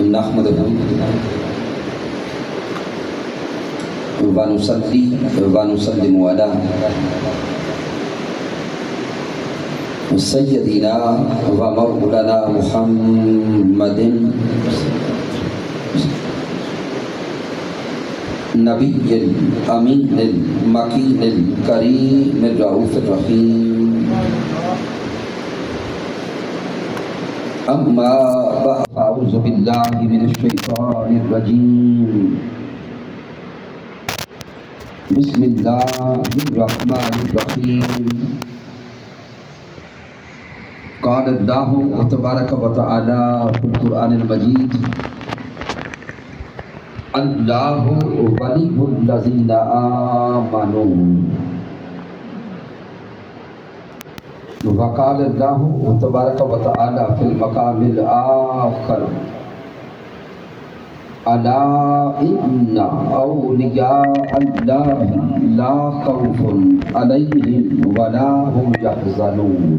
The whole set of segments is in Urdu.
نحمده ونصلي ونسلم على سيدنا ومولانا محمد نبي الأمين المكين الكريم الرؤوف الرحيم. أما بعد أعوذ بالله من الشيطان الرجيم. بسم الله الرحمن الرحيم. قال الله تبارك وتعالى في القرآن المجيد: الله ولي الذين آمنوا. وقال الله تبارك وتعالى في المقام الآخر: ألا إن أولياء الله لا خوف عليهم ولا هم يحزنون.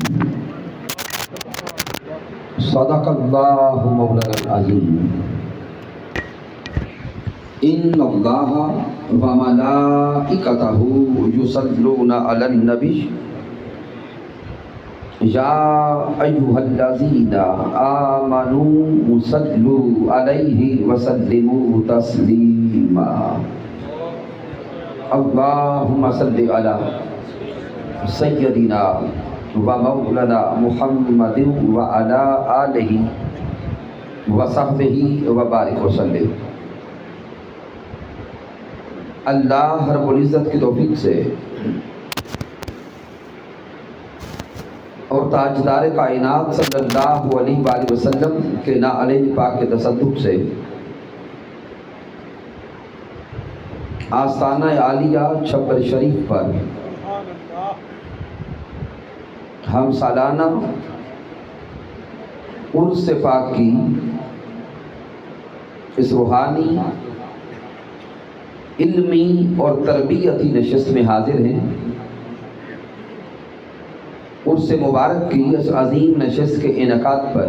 صدق الله مولانا العظيم. إن الله وملائكته يصلون على النبي يا أيها الذين آمنوا صلوا عليه وسلموا تسليما. اللهم صل على سيدنا ومولانا محمد وعلى آله وصحبه وبارك وسلم. اللہ رب العزت کی توفیق سے اور تاجدار کائنات صلی اللہ علیہ وآلہ وسلم کے نعل پاک کے تصدق سے آستانہ عالیہ چھپر شریف پر ہم سالانہ عرس پاک کی اس روحانی علمی اور تربیتی نشست میں حاضر ہیں. عرس مبارک کی اس عظیم نشست کے انعقاد پر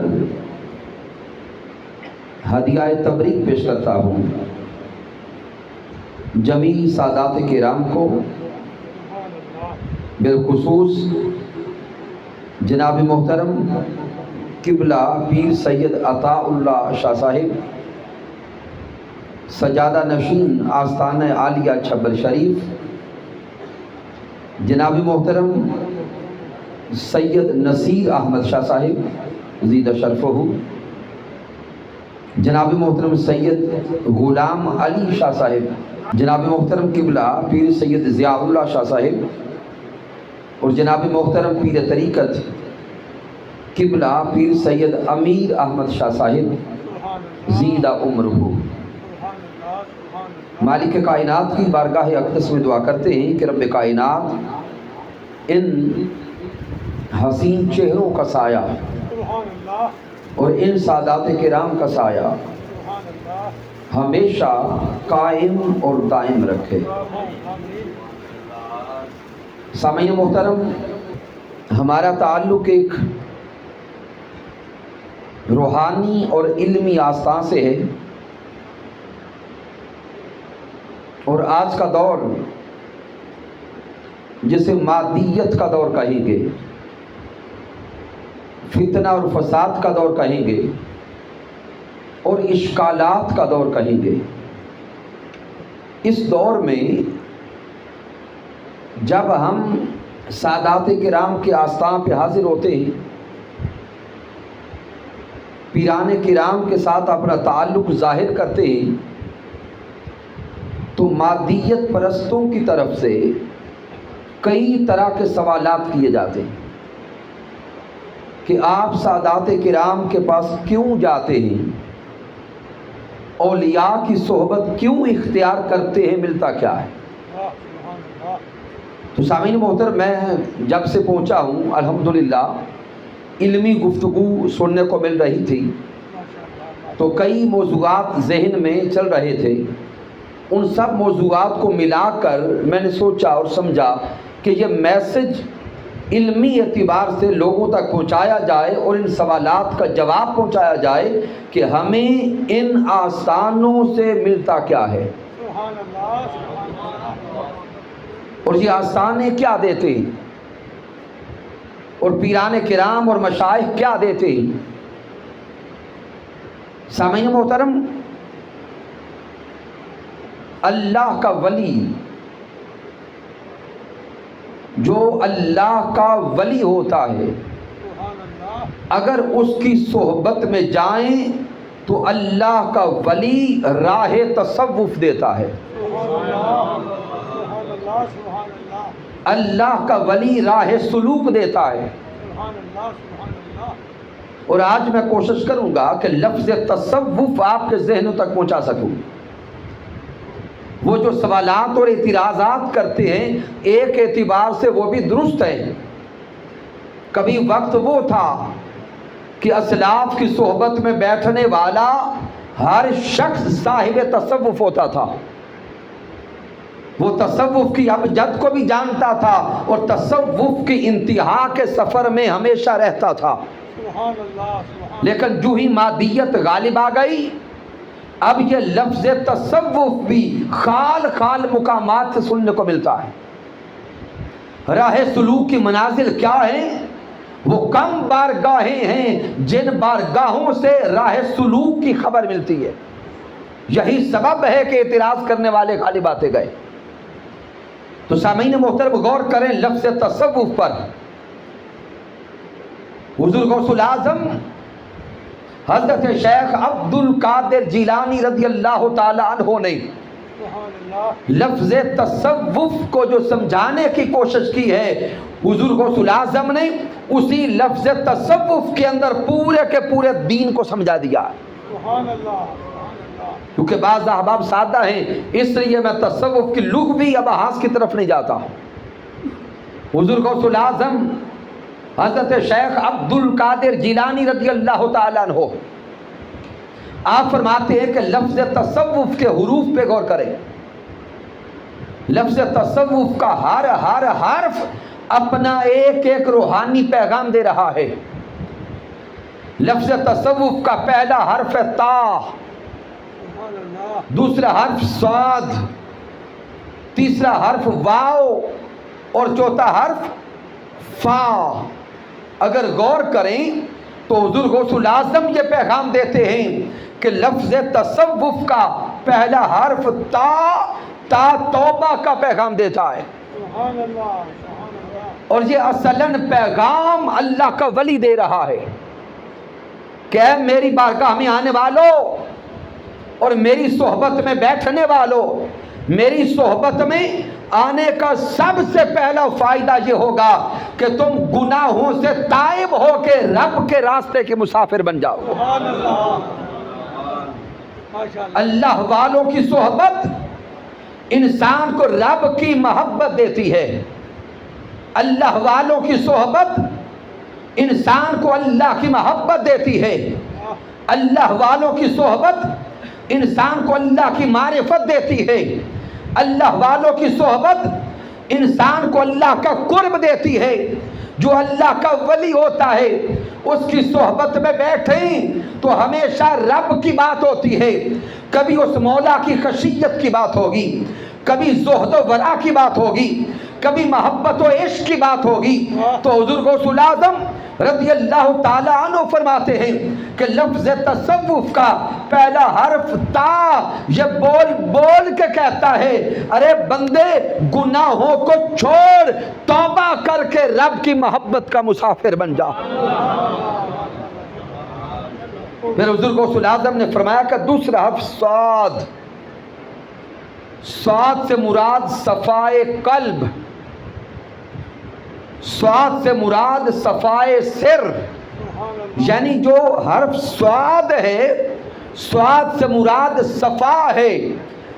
ہدیہ تبریک پیش کرتا ہوں جمیع سادات کرام کو، بالخصوص جناب محترم قبلہ پیر سید عطا اللہ شاہ صاحب، سجادہ نشین آستانہ عالیہ چھبر شریف، جناب محترم سید نصیر احمد شاہ صاحب زیدہ شرفہ، جناب محترم سید غلام علی شاہ صاحب، جناب محترم قبلہ پیر سید ضیاء اللہ شاہ صاحب، اور جناب محترم پیر طریقت قبلہ پیر سید امیر احمد شاہ صاحب زیدہ عمرہ. مالک کائنات کی بارگاہ اقدس میں دعا کرتے ہیں کہ رب کائنات ان حسین چہروں کا سایہ اور ان سادات کرام کا سایہ ہمیشہ قائم اور دائم رکھے. سامعین محترم، ہمارا تعلق ایک روحانی اور علمی آستان سے ہے، اور آج کا دور جسے مادیت کا دور کہیں گے، فتنہ اور فساد کا دور کہیں گے، اور اشکالات کا دور کہیں گے. اس دور میں جب ہم سادات کرام کے آستان پہ حاضر ہوتے ہیں، پیران کرام کے ساتھ اپنا تعلق ظاہر کرتے ہیں، تو مادیت پرستوں کی طرف سے کئی طرح کے سوالات کیے جاتے ہیں کہ آپ سادات کرام کے پاس کیوں جاتے ہیں، اولیاء کی صحبت کیوں اختیار کرتے ہیں، ملتا کیا ہے؟ تو سامعین محترم، میں جب سے پہنچا ہوں الحمدللہ علمی گفتگو سننے کو مل رہی تھی، تو کئی موضوعات ذہن میں چل رہے تھے. ان سب موضوعات کو ملا کر میں نے سوچا اور سمجھا کہ یہ میسج علمی اعتبار سے لوگوں تک پہنچایا جائے اور ان سوالات کا جواب پہنچایا جائے کہ ہمیں ان آستانوں سے ملتا کیا ہے، اور یہ آستانے کیا دیتے ہیں، اور پیران کرام اور مشائخ کیا دیتے ہیں۔ سامعین محترم، اللہ کا ولی، جو اللہ کا ولی ہوتا ہے، اگر اس کی صحبت میں جائیں تو اللہ کا ولی راہ تصوف دیتا ہے، اللہ کا ولی راہ سلوک دیتا ہے۔ اور آج میں کوشش کروں گا کہ لفظ تصوف آپ کے ذہنوں تک پہنچا سکوں۔ وہ جو سوالات اور اعتراضات کرتے ہیں، ایک اعتبار سے وہ بھی درست ہیں۔ کبھی وقت وہ تھا کہ اسلاف کی صحبت میں بیٹھنے والا ہر شخص صاحب تصوف ہوتا تھا، وہ تصوف کی ابجد کو بھی جانتا تھا اور تصوف کی انتہا کے سفر میں ہمیشہ رہتا تھا۔ لیکن جو ہی مادیت غالب آ گئی، اب یہ لفظ تصوف بھی خال خال مقامات سے سننے کو ملتا ہے۔ راہ سلوک کی منازل کیا ہیں؟ وہ کم بارگاہیں ہیں جن بارگاہوں سے راہ سلوک کی خبر ملتی ہے۔ یہی سبب ہے کہ اعتراض کرنے والے غالب آتے گئے۔ تو سامعین محترم، غور کریں لفظ تصوف پر۔ حضور غوث الاعظم حضرت شیخ عبد القادر جیلانی رضی اللہ تعالی عنہ نے لفظ تصوف کو جو سمجھانے کی کوشش کی ہے، حضور غوث الاعظم نے اسی لفظ تصوف کے اندر پورے کے پورے دین کو سمجھا دیا۔ کیونکہ بعض احباب سادہ ہیں، اس لیے میں تصوف کی لغوی ابحاث کی طرف نہیں جاتا۔ حضور غوث الاعظم حضرت شیخ عبد القادر جیلانی رضی اللہ تعالیٰ عنہ آپ فرماتے ہیں کہ لفظ تصوف کے حروف پہ غور کریں۔ لفظ تصوف کا ہر حرف اپنا ایک ایک روحانی پیغام دے رہا ہے۔ لفظ تصوف کا پہلا حرف ہے تا، دوسرا حرف صاد، تیسرا حرف واو اور چوتھا حرف فا۔ اگر غور کریں تو حضور غوث الاعظم یہ پیغام دیتے ہیں کہ لفظ تصوف کا پہلا حرف تا توبہ کا پیغام دیتا ہے، اور یہ اصلاً پیغام اللہ کا ولی دے رہا ہے کہ اے میری بارگاہ میں آنے والوں اور میری صحبت میں بیٹھنے والوں، میری صحبت میں آنے کا سب سے پہلا فائدہ یہ ہوگا کہ تم گناہوں سے تائب ہو کے رب کے راستے کے مسافر بن جاؤ۔ اللہ والوں کی صحبت انسان کو رب کی محبت دیتی ہے۔ اللہ والوں کی صحبت انسان کو اللہ کی محبت دیتی ہے۔ اللہ والوں کی صحبت انسان کو اللہ کی معرفت دیتی ہے۔ اللہ والوں کی صحبت انسان کو اللہ کا قرب دیتی ہے۔ جو اللہ کا ولی ہوتا ہے اس کی صحبت میں بیٹھیں تو ہمیشہ رب کی بات ہوتی ہے، کبھی اس مولا کی خشیت کی بات ہوگی، کبھی زہد و ورع کی بات ہوگی، کبھی محبت و عشق کی بات ہوگی۔ تو حضور غوث الاعظم رضی اللہ تعالی عنہ فرماتے ہیں کہ لفظ تصوف کا پہلا حرف تا یہ بول بول کے کہتا ہے، ارے بندے گناہوں کو چھوڑ، توبہ کر کے رب کی محبت کا مسافر بن جا۔ پھر حضور غوث الاعظم نے فرمایا کہ دوسرا حرف صاد، صاد سے مراد صفائے قلب، صاد سے مراد صفائے سر، یعنی جو حرف صاد ہے، صاد سے مراد صفا ہے،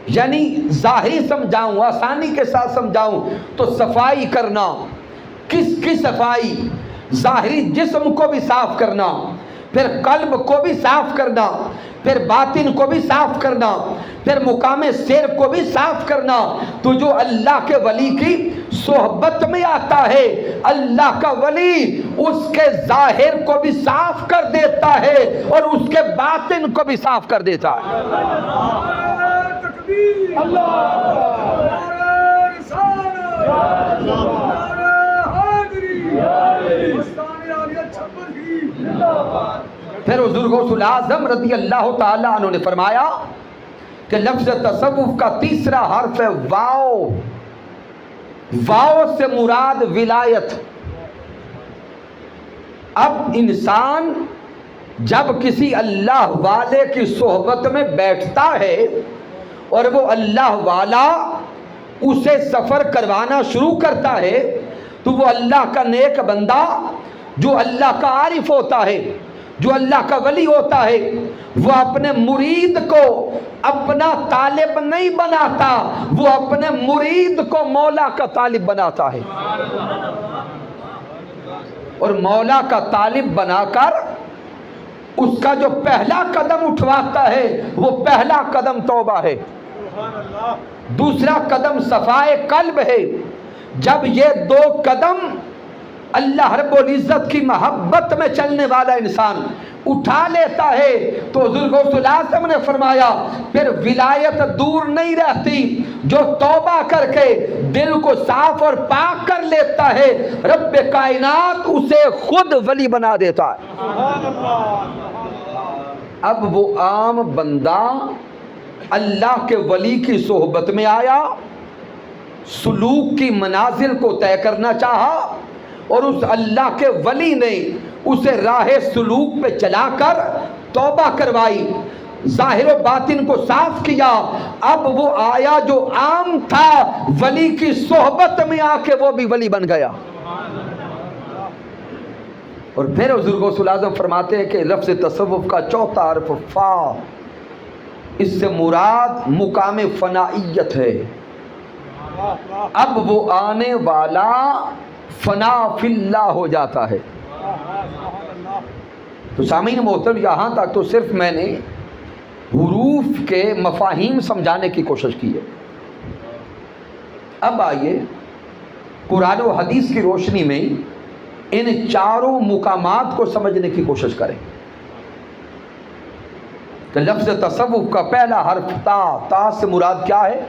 یعنی ظاہری سمجھاؤں، آسانی کے ساتھ سمجھاؤں تو صفائی کرنا۔ کس کی صفائی؟ ظاہری جسم کو بھی صاف کرنا، پھر قلب کو بھی صاف کرنا، پھر باطن کو بھی صاف کرنا، پھر مقام سیر کو بھی صاف کرنا. تو جو اللہ کے ولی کی صحبت میں آتا ہے، اللہ کا ولی اس کے ظاہر کو بھی صاف کر دیتا ہے اور اس کے باطن کو بھی صاف کر دیتا ہے. پھر حضور غوث الاعظم رضی اللہ تعالیٰ عنہ نے فرمایا کہ لفظ تصوف کا تیسرا حرف ہے واو. واو سے مراد ولایت. اب انسان جب کسی اللہ والے کی صحبت میں بیٹھتا ہے اور وہ اللہ والا اسے سفر کروانا شروع کرتا ہے تو وہ اللہ کا نیک بندہ جو اللہ کا عارف ہوتا ہے، جو اللہ کا ولی ہوتا ہے، وہ اپنے مرید کو اپنا طالب نہیں بناتا، وہ اپنے مرید کو مولا کا طالب بناتا ہے. اور مولا کا طالب بنا کر اس کا جو پہلا قدم اٹھواتا ہے وہ پہلا قدم توبہ ہے، دوسرا قدم صفائے قلب ہے. جب یہ دو قدم اللہ رب العزت کی محبت میں چلنے والا انسان اٹھا لیتا ہے تو حضور غوث الاعظم نے فرمایا پھر ولایت دور نہیں رہتی. جو توبہ کر کے دل کو صاف اور پاک کر لیتا ہے رب کائنات اسے خود ولی بنا دیتا ہے. اب وہ عام بندہ اللہ کے ولی کی صحبت میں آیا، سلوک کی منازل کو طے کرنا چاہا اور اس اللہ کے ولی نے اسے راہ سلوک پہ چلا کر توبہ کروائی، ظاہر و باطن کو صاف کیا. اب وہ آیا جو عام تھا ولی کی صحبت میں آ کے وہ بھی ولی بن گیا. اور پھر حضور غوث الاعظم فرماتے ہیں کہ لفظ تصوف کا چوتھا حرف فا، اس سے مراد مقام فنائیت ہے. اب وہ آنے والا فنا فی اللہ ہو جاتا ہے. تو سامعین محترم یہاں تک تو صرف میں نے حروف کے مفاہیم سمجھانے کی کوشش کی ہے. اب آئیے قرآن و حدیث کی روشنی میں ان چاروں مقامات کو سمجھنے کی کوشش کریں. کہ لفظ تصوف کا پہلا حرف تا، تا سے مراد کیا ہے؟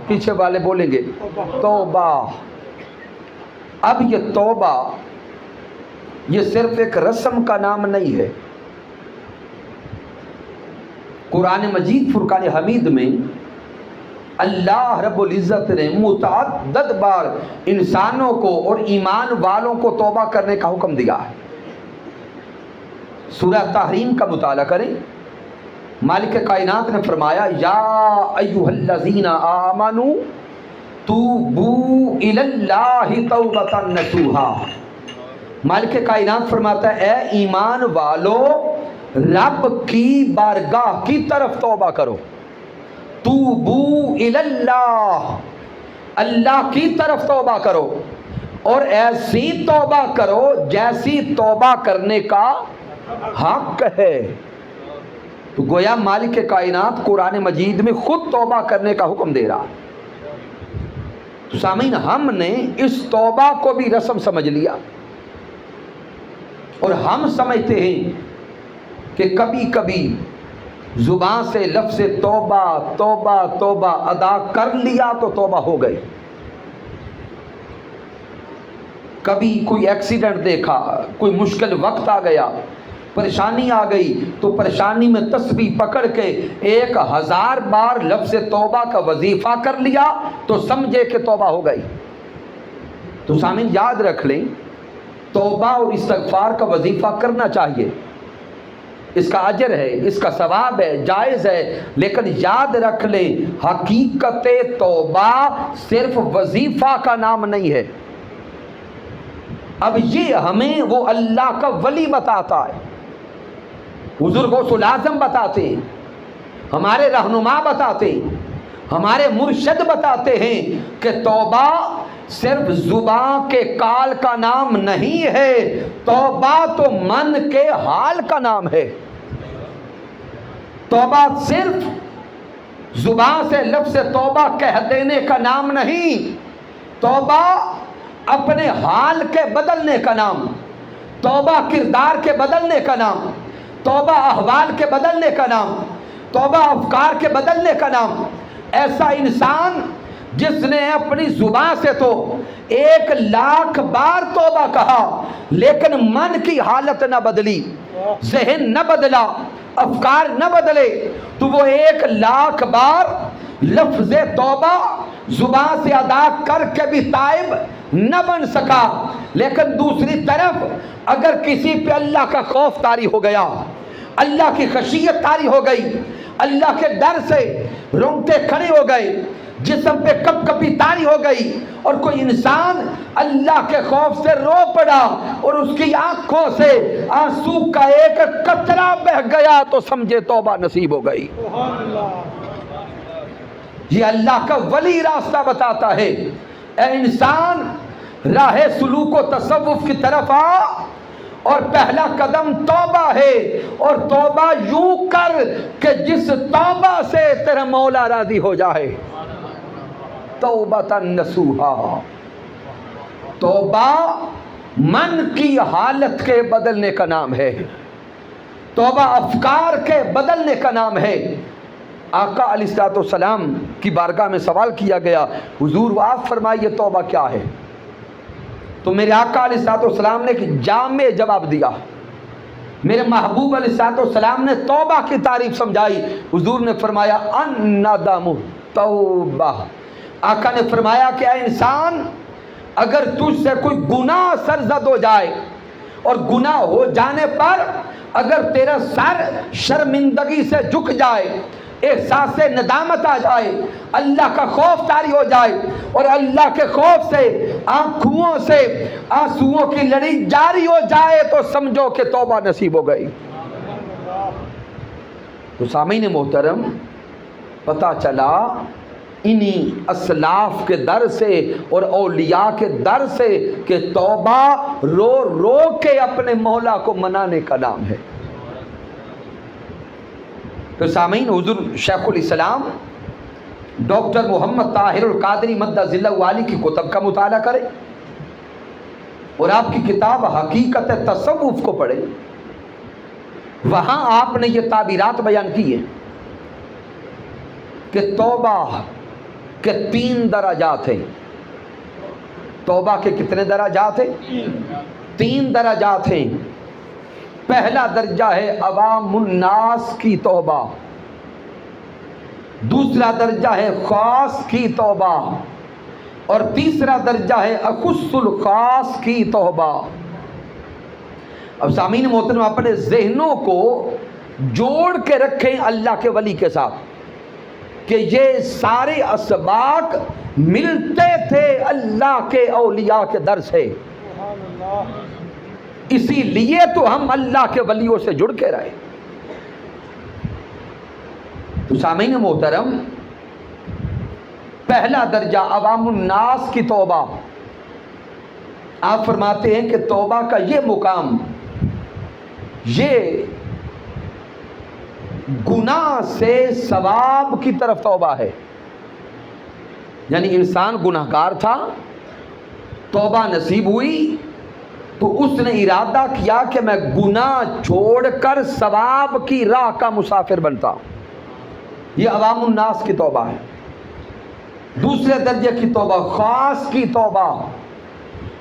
پیچھے والے بولیں گے توبہ. اب یہ توبہ یہ صرف ایک رسم کا نام نہیں ہے. قرآن مجید فرقان حمید میں اللہ رب العزت نے متعدد بار انسانوں کو اور ایمان والوں کو توبہ کرنے کا حکم دیا ہے. سورہ تحریم کا مطالعہ کریں. مالک کائنات نے فرمایا یا ایھا الذین آمنوا توبوا الی اللہ توبۃ نصوحا. مالک کائنات فرماتا ہے اے ایمان والو رب کی بارگاہ کی طرف توبہ کرو. توبوا الی اللہ، اللہ کی طرف توبہ کرو اور ایسی توبہ کرو جیسی توبہ کرنے کا حق ہے. تو گویا مالک کائنات قرآن مجید میں خود توبہ کرنے کا حکم دے رہا. تو سامعین ہم نے اس توبہ کو بھی رسم سمجھ لیا اور ہم سمجھتے ہیں کہ کبھی کبھی زبان سے لفظ توبہ توبہ توبہ ادا کر لیا تو توبہ ہو گئی. کبھی کوئی ایکسیڈنٹ دیکھا، کوئی مشکل وقت آ گیا، پریشانی آ گئی تو پریشانی میں تسبیح پکڑ کے 1000 بار لفظ توبہ کا وظیفہ کر لیا تو سمجھے کہ توبہ ہو گئی. تو سامعین یاد رکھ لیں توبہ اور استغفار کا وظیفہ کرنا چاہیے، اس کا اجر ہے، اس کا ثواب ہے، جائز ہے. لیکن یاد رکھ لیں حقیقت توبہ صرف وظیفہ کا نام نہیں ہے. اب یہ ہمیں وہ اللہ کا ولی بتاتا ہے، حضور غوث الاعظم بتاتے ہیں، ہمارے رہنما بتاتے ہیں، ہمارے مرشد بتاتے ہیں کہ توبہ صرف زبان کے قال کا نام نہیں ہے، توبہ تو من کے حال کا نام ہے. توبہ صرف زبان سے لفظ توبہ کہہ دینے کا نام نہیں، توبہ اپنے حال کے بدلنے کا نام، توبہ کردار کے بدلنے کا نام، توبہ احوال کے بدلنے کا نام، توبہ افکار کے بدلنے کا نام۔ ایسا انسان جس نے اپنی زبان سے تو 1,00,000 بار توبہ کہا لیکن من کی حالت نہ بدلی، ذہن نہ بدلا، افکار نہ بدلے، تو وہ 1,00,000 بار لفظ توبہ زبان سے ادا کر کے بھی تائب نہ بن سکا۔ لیکن دوسری طرف اگر کسی پہ اللہ کا خوف طاری ہو گیا، اللہ کی خشیت طاری ہو گئی، اللہ کے ڈر سے رونگٹے کھڑے ہو گئے، جسم پہ کپ کپی طاری ہو گئی، اور کوئی انسان اللہ کے خوف سے رو پڑا اور اس کی آنکھوں سے آنسو کا ایک قطرہ بہہ گیا، تو سمجھے توبہ نصیب ہو گئی۔ یہ اللہ کا ولی راستہ بتاتا ہے، اے انسان راہ سلوک و تصوف کی طرف آ، اور پہلا قدم توبہ ہے، اور توبہ یوں کر کہ جس توبہ سے تیرا مولا راضی ہو جائے۔ توبۃ نصوحا، توبہ من کی حالت کے بدلنے کا نام ہے، توبہ افکار کے بدلنے کا نام ہے۔ آقا علیہ الصلوۃ والسلام کی بارگاہ میں سوال کیا گیا، حضور آپ فرمائیے توبہ کیا ہے؟ تو میرے آقا علیہ الصلوۃ والسلام نے ایک جامع جواب دیا۔ میرے محبوب علیہ الصلوۃ والسلام نے توبہ کی تعریف سمجھائی۔ حضور نے فرمایا الندم توبہ۔ آقا نے فرمایا کہ اے انسان، اگر تجھ سے کوئی گناہ سرزد ہو جائے اور گناہ ہو جانے پر اگر تیرا سر شرمندگی سے جھک جائے، احساس ندامت آ جائے، اللہ کا خوف طاری ہو جائے، اور اللہ کے خوف سے آنکھوں سے آنسوؤں کی لڑی جاری ہو جائے، تو سمجھو کہ توبہ نصیب ہو گئی۔ تو سامعین محترم، پتہ چلا انہی اسلاف کے در سے اور اولیاء کے در سے کہ توبہ رو رو کے اپنے مولا کو منانے کا نام ہے۔ تو سامعین، حضور شیخ الاسلام ڈاکٹر محمد طاہر القادری مدہ ذلہ والی کی کتب کا مطالعہ کریں، اور آپ کی کتاب حقیقت تصوف کو پڑھیں۔ وہاں آپ نے یہ تعبیرات بیان کی ہیں کہ توبہ کے 3 درجات ہیں۔ توبہ کے کتنے درجات ہیں؟ 3 درجات ہیں۔ پہلا درجہ ہے عوام الناس کی توبہ، دوسرا درجہ ہے خاص کی توبہ، اور تیسرا درجہ ہے اخص الخاص کی توبہ۔ اب سامعین محترم، اپنے ذہنوں کو جوڑ کے رکھیں اللہ کے ولی کے ساتھ کہ یہ سارے اسباق ملتے تھے اللہ کے اولیاء کے در سے، اسی لیے تو ہم اللہ کے ولیوں سے جڑ کے رہے۔ تو سامعین محترم، پہلا درجہ عوام الناس کی توبہ۔ آپ فرماتے ہیں کہ توبہ کا یہ مقام، یہ گناہ سے ثواب کی طرف توبہ ہے۔ یعنی انسان گناہ گار تھا، توبہ نصیب ہوئی تو اس نے ارادہ کیا کہ میں گناہ چھوڑ کر ثواب کی راہ کا مسافر بنتا ہوں۔ یہ عوام الناس کی توبہ ہے۔ دوسرے درجے کی توبہ خاص کی توبہ،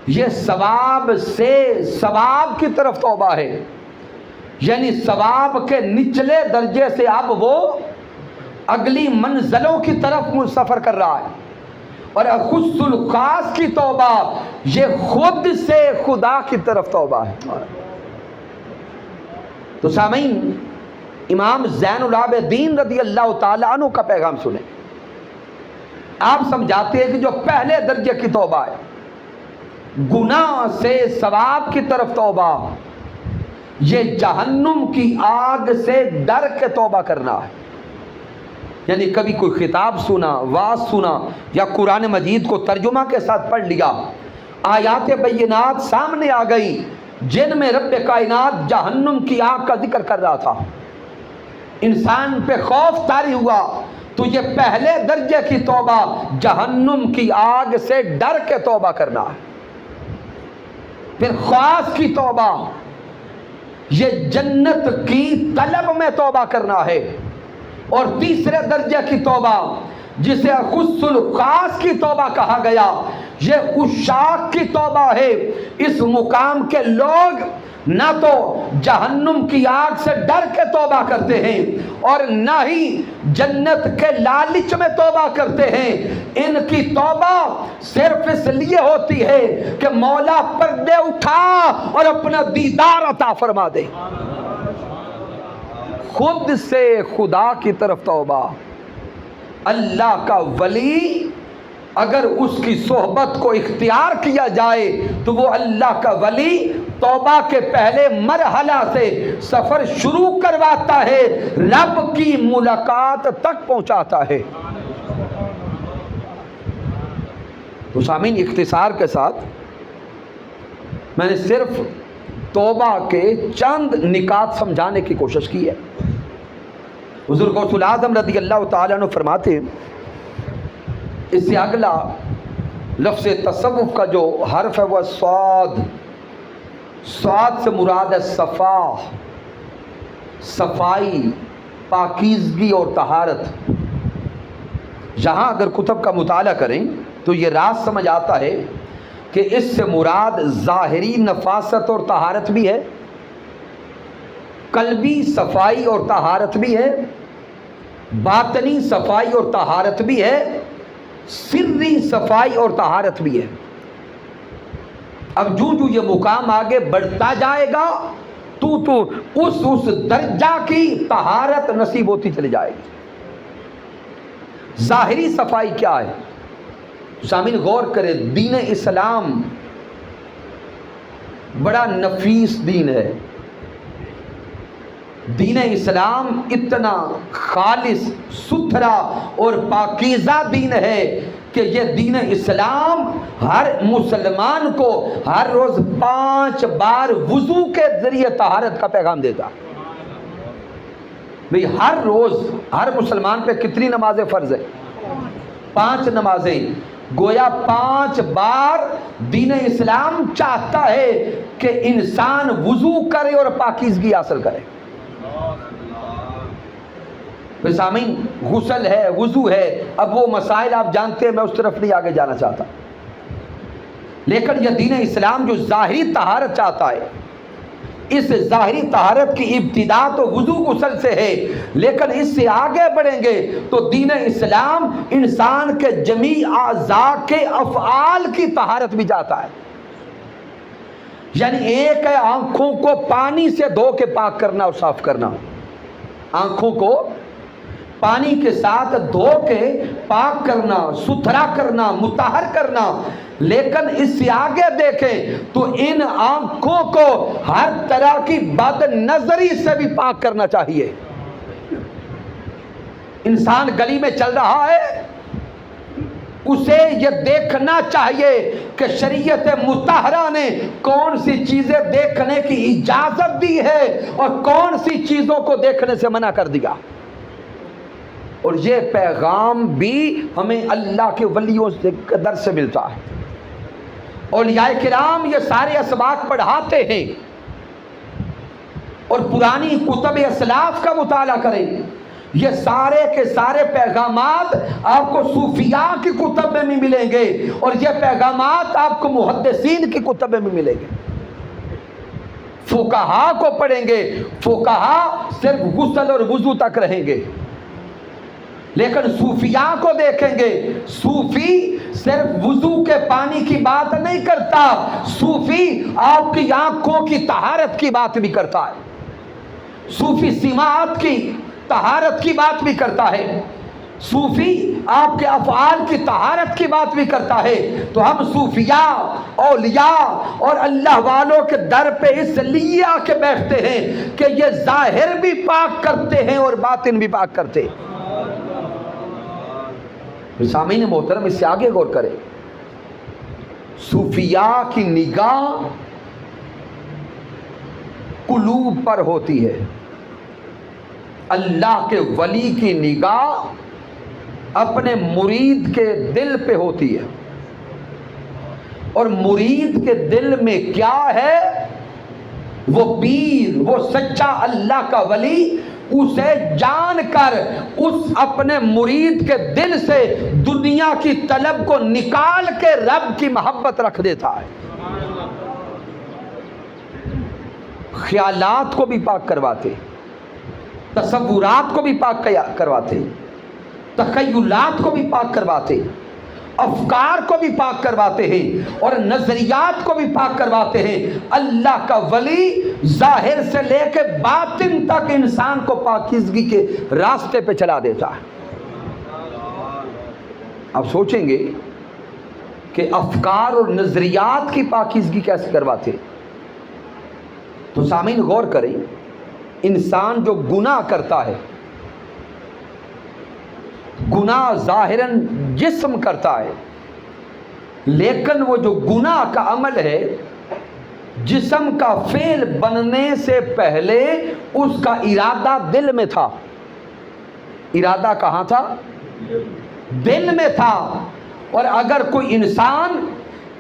یہ ثواب سے ثواب کی طرف توبہ ہے، یعنی ثواب کے نچلے درجے سے اب وہ اگلی منزلوں کی طرف سفر کر رہا ہے۔ اور اخص الخاص کی توبہ، یہ خود سے خدا کی طرف توبہ ہے۔ تو سامعین، امام زین العابدین رضی اللہ تعالیٰ عنہ کا پیغام سنیں۔ آپ سمجھاتے ہیں کہ جو پہلے درجے کی توبہ ہے، گناہ سے ثواب کی طرف توبہ، یہ جہنم کی آگ سے ڈر کے توبہ کرنا ہے۔ یعنی کبھی کوئی خطاب سنا، واعظ سنا، یا قرآن مجید کو ترجمہ کے ساتھ پڑھ لیا، آیات بینات سامنے آ گئی جن میں رب کائنات جہنم کی آگ کا ذکر کر رہا تھا، انسان پہ خوف طاری ہوا، تو یہ پہلے درجے کی توبہ جہنم کی آگ سے ڈر کے توبہ کرنا ہے. پھر خاص کی توبہ یہ جنت کی طلب میں توبہ کرنا ہے. اور تیسرے درجے کی توبہ جسے خص الخاص کی توبہ کہا گیا یہ عشاق کی توبہ ہے. اس مقام کے لوگ نہ تو جہنم کی آگ سے ڈر کے توبہ کرتے ہیں اور نہ ہی جنت کے لالچ میں توبہ کرتے ہیں. ان کی توبہ صرف اس لیے ہوتی ہے کہ مولا پردے اٹھا اور اپنا دیدار عطا فرما دے. خود سے خدا کی طرف توبہ. اللہ کا ولی اگر اس کی صحبت کو اختیار کیا جائے تو وہ اللہ کا ولی توبہ کے پہلے مرحلہ سے سفر شروع کرواتا ہے، رب کی ملاقات تک پہنچاتا ہے. تو سامعین، اختصار کے ساتھ میں نے صرف توبہ کے چند نکات سمجھانے کی کوشش کی ہے. حضور غوث الاعظم رضی اللہ تعالیٰ عنہ فرماتے ہیں، اس سے اگلا لفظ تصوف کا جو حرف ہے وہ صاد. صاد سے مراد ہے صفا، صفائی، پاکیزگی اور طہارت. یہاں اگر کتب کا مطالعہ کریں تو یہ راز سمجھ آتا ہے کہ اس سے مراد ظاہری نفاست اور طہارت بھی ہے، قلبی صفائی اور طہارت بھی ہے، باطنی صفائی اور طہارت بھی ہے، سری صفائی اور طہارت بھی ہے. اب جو یہ مقام آگے بڑھتا جائے گا تو اس درجہ کی طہارت نصیب ہوتی چلی جائے گی. ظاہری صفائی کیا ہے؟ سامعین غور کرے، دین اسلام بڑا نفیس دین ہے. دین اسلام اتنا خالص، ستھرا اور پاکیزہ دین ہے کہ یہ دین اسلام ہر مسلمان کو ہر روز 5 بار وضو کے ذریعے طہارت کا پیغام دیتا. بھئی ہر روز ہر مسلمان پہ کتنی نمازیں فرض ہیں؟ 5 نمازیں. گویا 5 بار دین اسلام چاہتا ہے کہ انسان وضو کرے اور پاکیزگی حاصل کرے. سامعین، غسل ہے، وضو ہے، اب وہ مسائل آپ جانتے ہیں، میں اس طرف نہیں آگے جانا چاہتا. لیکن یہ دین اسلام جو ظاہری طہارت چاہتا ہے، اس ظاہری طہارت کی ابتدا تو وضو غسل سے ہے، لیکن اس سے آگے بڑھیں گے تو دین اسلام انسان کے جمیع اعضاء کے افعال کی طہارت بھی چاہتا ہے. یعنی ایک ہے آنکھوں کو پانی سے دھو کے پاک کرنا اور صاف کرنا، آنکھوں کو پانی کے ساتھ دھو کے پاک کرنا، ستھرا کرنا، مطہر کرنا. لیکن اس سے آگے دیکھیں تو ان آنکھوں کو ہر طرح کی بد نظری سے بھی پاک کرنا چاہیے. انسان گلی میں چل رہا ہے، اسے یہ دیکھنا چاہیے کہ شریعت مطہرہ نے کون سی چیزیں دیکھنے کی اجازت دی ہے اور کون سی چیزوں کو دیکھنے سے منع کر دیا. اور یہ پیغام بھی ہمیں اللہ کے ولیوں کے در سے ملتا ہے. اولیاء کرام یہ سارے اسباق پڑھاتے ہیں. اور پرانی کتب اسلاف کا مطالعہ کریں، یہ سارے کے سارے پیغامات آپ کو صوفیاء کی کتب میں بھی ملیں گے اور یہ پیغامات آپ کو محدثین کی کتب میں بھی ملیں گے. فقہا کو پڑھیں گے، فقہا صرف غسل اور وضو تک رہیں گے. لیکن صوفیاء کو دیکھیں گے، صوفی صرف وضو کے پانی کی بات نہیں کرتا، صوفی آپ کی آنکھوں کی طہارت کی بات بھی کرتا ہے، صوفی سماعت کی طہارت کی بات بھی کرتا ہے، صوفی آپ کے افعال کی طہارت کی بات بھی کرتا ہے. تو ہم صوفیاء، اولیاء اور اللہ والوں کے در پہ اس لیے آ کے بیٹھتے ہیں کہ یہ ظاہر بھی پاک کرتے ہیں اور باطن بھی پاک کرتے ہیں. سامعین محترم، اس سے آگے غور کریں. صوفیاء کی نگاہ قلوب پر ہوتی ہے، اللہ کے ولی کی نگاہ اپنے مرید کے دل پہ ہوتی ہے، اور مرید کے دل میں کیا ہے، وہ پیر، وہ سچا اللہ کا ولی اسے جان کر اس اپنے مرید کے دل سے دنیا کی طلب کو نکال کے رب کی محبت رکھ دیتا ہے، خیالات کو بھی پاک کرواتے، تصورات کو بھی پاک کرواتے، تخیلات کو بھی پاک کرواتے، افکار کو بھی پاک کرواتے ہیں، اور نظریات کو بھی پاک کرواتے ہیں۔ اللہ کا ولی ظاہر سے لے کے باطن تک انسان کو پاکیزگی کے راستے پہ چلا دیتا ہے۔ آپ سوچیں گے کہ افکار اور نظریات کی پاکیزگی کیسے کرواتے، تو سامعین غور کریں، انسان جو گناہ کرتا ہے، گناہ ظاہراً جسم کرتا ہے، لیکن وہ جو گناہ کا عمل ہے جسم کا فعل بننے سے پہلے اس کا ارادہ دل میں تھا۔ ارادہ کہاں تھا؟ دل میں تھا۔ اور اگر کوئی انسان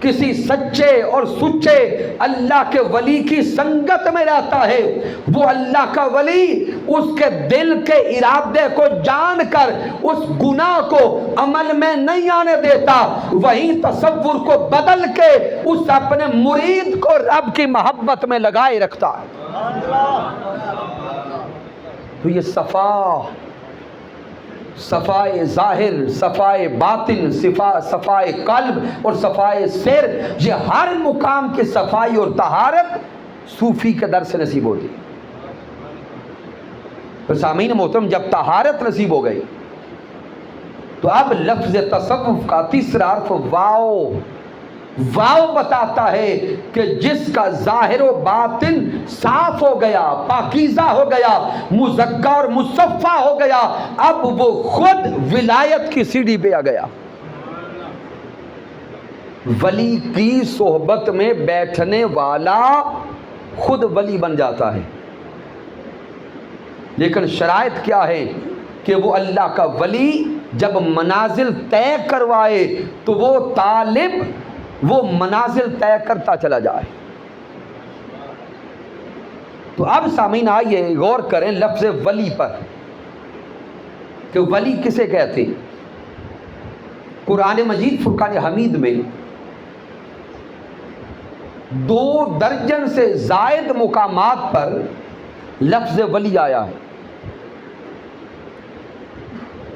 کسی سچے اور سچے اللہ کے ولی کی سنگت میں رہتا ہے، وہ اللہ کا ولی اس کے دل کے ارادے کو جان کر اس گناہ کو عمل میں نہیں آنے دیتا، وہی تصور کو بدل کے اس اپنے مرید کو رب کی محبت میں لگائے رکھتا ہے۔ تو یہ صفائے ظاہر، صفائے باطن، صفائے قلب اور صفائے سر، یہ ہر مقام کی صفائی اور طہارت صوفی کے در سے نصیب ہوتی ہے۔ تو سامعین محترم، جب طہارت نصیب ہو گئی تو اب لفظ تصوف کا تیسرا حرف واو بتاتا ہے کہ جس کا ظاہر و باطن صاف ہو گیا، پاکیزہ ہو گیا، مزکا اور مصفہ ہو گیا، اب وہ خود ولایت کی سیڑھی پہ آ گیا۔ ولی کی صحبت میں بیٹھنے والا خود ولی بن جاتا ہے، لیکن شرائط کیا ہے کہ وہ اللہ کا ولی جب منازل طے کروائے تو وہ طالب وہ منازل طے کرتا چلا جائے۔ تو اب سامعین آئیے غور کریں لفظ ولی پر کہ ولی کسے کہتے ہیں۔ قرآن مجید فرقان حمید میں 2 درجن سے زائد مقامات پر لفظ ولی آیا ہے۔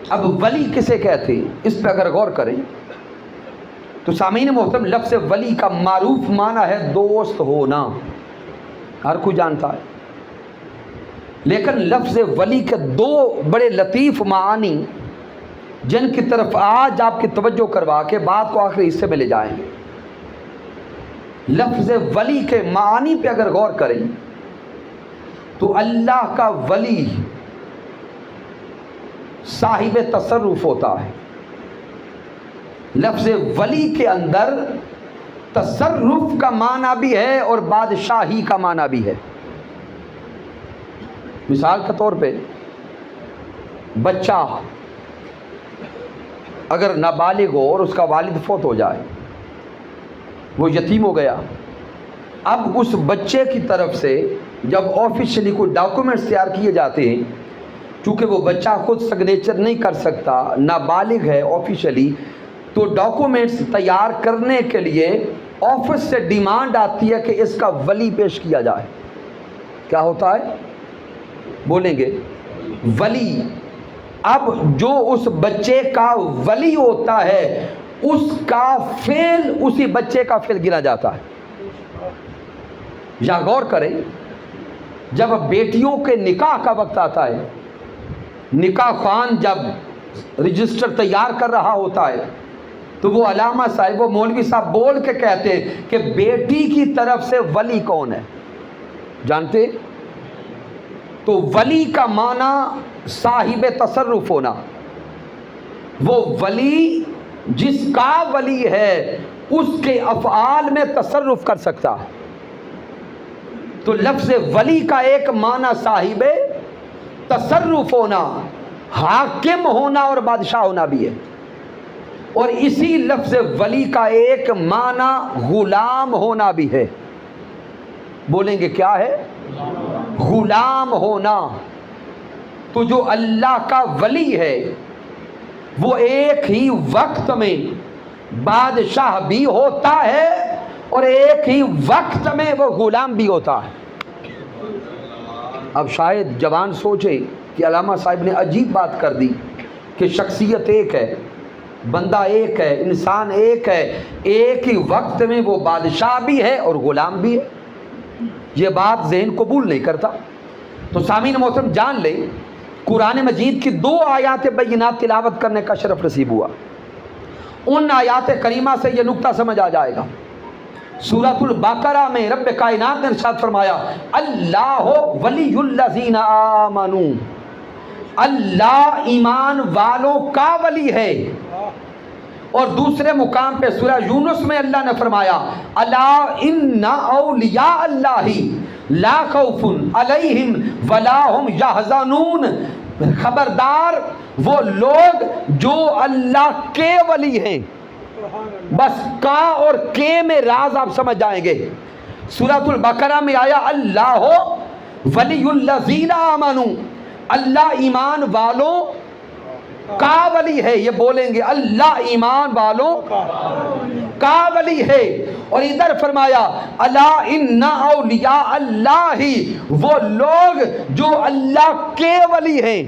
اب ولی کسے کہتے ہیں، اس پہ اگر غور کریں تو سامعین محترم، لفظ ولی کا معروف معنی ہے دوست ہونا، ہر کوئی جانتا ہے، لیکن لفظ ولی کے 2 بڑے لطیف معانی جن کی طرف آج آپ کی توجہ کروا کے بات کو آخری حصے میں لے جائیں گے۔ لفظ ولی کے معانی پہ اگر غور کریں تو اللہ کا ولی صاحب تصرف ہوتا ہے۔ لفظ ولی کے اندر تصرف کا معنی بھی ہے اور بادشاہی کا معنی بھی ہے۔ مثال کے طور پہ بچہ اگر نابالغ ہو اور اس کا والد فوت ہو جائے، وہ یتیم ہو گیا، اب اس بچے کی طرف سے جب آفیشلی کوئی ڈاکومنٹس تیار کیے جاتے ہیں، چونکہ وہ بچہ خود سگنیچر نہیں کر سکتا، نابالغ ہے آفیشلی، تو ڈاکومنٹس تیار کرنے کے لیے آفس سے ڈیمانڈ آتی ہے کہ اس کا ولی پیش کیا جائے۔ کیا ہوتا ہے؟ بولیں گے ولی۔ اب جو اس بچے کا ولی ہوتا ہے اس کا فعل اسی بچے کا فعل گنا جاتا ہے۔ یا غور کریں، جب بیٹیوں کے نکاح کا وقت آتا ہے، نکاح خوان جب رجسٹر تیار کر رہا ہوتا ہے تو وہ علامہ صاحب، وہ مولوی صاحب بول کے کہتے ہیں کہ بیٹی کی طرف سے ولی کون ہے، جانتے؟ تو ولی کا معنی صاحب تصرف ہونا، وہ ولی جس کا ولی ہے اس کے افعال میں تصرف کر سکتا ہے۔ تو لفظ ولی کا ایک معنی صاحب تصرف ہونا، حاکم ہونا اور بادشاہ ہونا بھی ہے۔ اور اسی لفظ ولی کا ایک معنی غلام ہونا بھی ہے۔ بولیں گے کیا ہے؟ غلام ہونا۔ تو جو اللہ کا ولی ہے وہ ایک ہی وقت میں بادشاہ بھی ہوتا ہے اور ایک ہی وقت میں وہ غلام بھی ہوتا ہے۔ اب شاید جوان سوچے کہ علامہ صاحب نے عجیب بات کر دی کہ شخصیت ایک ہے، بندہ ایک ہے، انسان ایک ہے، ایک ہی وقت میں وہ بادشاہ بھی ہے اور غلام بھی ہے۔ یہ بات ذہن قبول نہیں کرتا۔ تو سامعین محترم جان لیں، قرآن مجید کی 2 آیات بینات تلاوت کرنے کا شرف نصیب ہوا۔ ان آیات کریمہ سے یہ نقطہ سمجھ آ جائے گا۔ سورۃ البقرہ میں رب کائنات نے ارشاد فرمایا اللہ ولی الذین آمنوا، اللہ ایمان والوں کا ولی ہے۔ اور دوسرے مقام پہ سورہ یونس میں اللہ نے فرمایا الا ان اولیاء اللہ لا خوف علیہم ولا هم یحزنون، خبردار وہ لوگ جو اللہ کے ولی ہیں۔ بس کا اور کے میں راز آپ سمجھ جائیں گے۔ سورۃ البقرہ میں آیا اللہ ولی الذین آمنوا، اللہ ایمان والوں کا ولی ہے۔ یہ بولیں گے اللہ ایمان والوں کا ولی ہے۔ اور ادھر فرمایا الا ان اولیاء اللہ، وہ لوگ جو اللہ کے ولی ہیں۔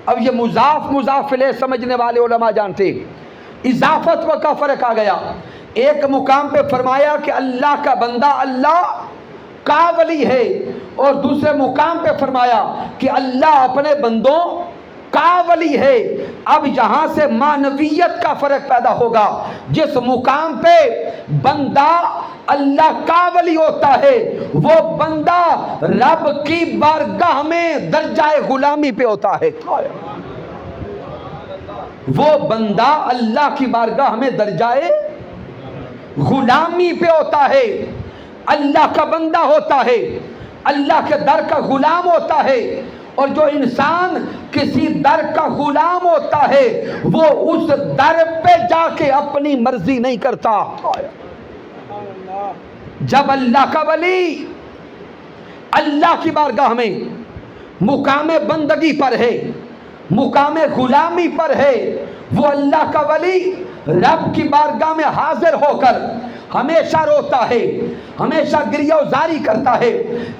اب یہ مضاف مضاف الیہ سمجھنے والے علماء جانتے، اضافت کا فرق آ گیا۔ ایک مقام پہ فرمایا کہ اللہ کا بندہ اللہ کا ولی ہے، اور دوسرے مقام پہ فرمایا کہ اللہ اپنے بندوں کا ولی ہے۔ اب یہاں سے معنویت کا فرق پیدا ہوگا۔ جس مقام پہ بندہ اللہ کا ولی ہوتا ہے وہ بندہ رب کی بارگاہ میں درجہ غلامی پہ ہوتا ہے۔ وہ بندہ اللہ کی بارگاہ میں درجہ غلامی پہ ہوتا ہے، اللہ کا بندہ ہوتا ہے، اللہ کے در کا غلام ہوتا ہے۔ اور جو انسان کسی در کا غلام ہوتا ہے وہ اس در پہ جا کے اپنی مرضی نہیں کرتا۔ جب اللہ کا ولی اللہ کی بارگاہ میں مقام بندگی پر ہے، مقام غلامی پر ہے، وہ اللہ کا ولی رب کی بارگاہ میں حاضر ہو کر ہمیشہ روتا ہے، ہمیشہ گریہ و زاری کرتا ہے،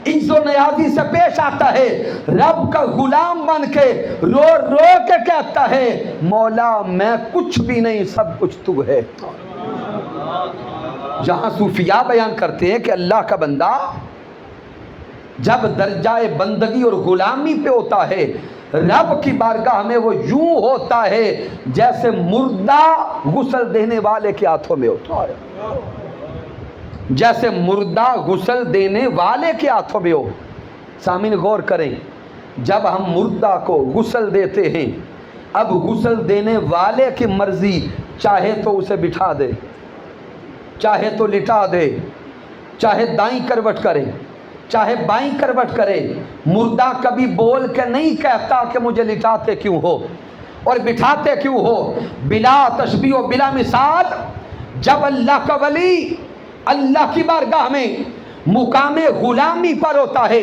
عجز و نیازی سے پیش آتا ہے، رب کا غلام بن کے رو رو کے کہتا ہے مولا میں کچھ بھی نہیں، سب کچھ تو ہے۔ جہاں صوفیاء بیان کرتے ہیں کہ اللہ کا بندہ جب درجہ بندگی اور غلامی پہ ہوتا ہے رب کی بارگاہ میں وہ یوں ہوتا ہے جیسے مردہ غسل دینے والے کے ہاتھوں میں ہوتا ہے، جیسے مردہ غسل دینے والے کے ہاتھوں میں ہو۔ سامعین غور کریں، جب ہم مردہ کو غسل دیتے ہیں، اب غسل دینے والے کی مرضی، چاہے تو اسے بٹھا دے، چاہے تو لٹا دے، چاہے دائیں کروٹ کرے، چاہے بائیں کروٹ کرے، مردہ کبھی بول کے نہیں کہتا کہ مجھے لٹاتے کیوں ہو اور بٹھاتے کیوں ہو۔ بلا تشبیہ و بلا مثال جب اللہ کا ولی اللہ کی بارگاہ میں مقام غلامی پر ہوتا ہے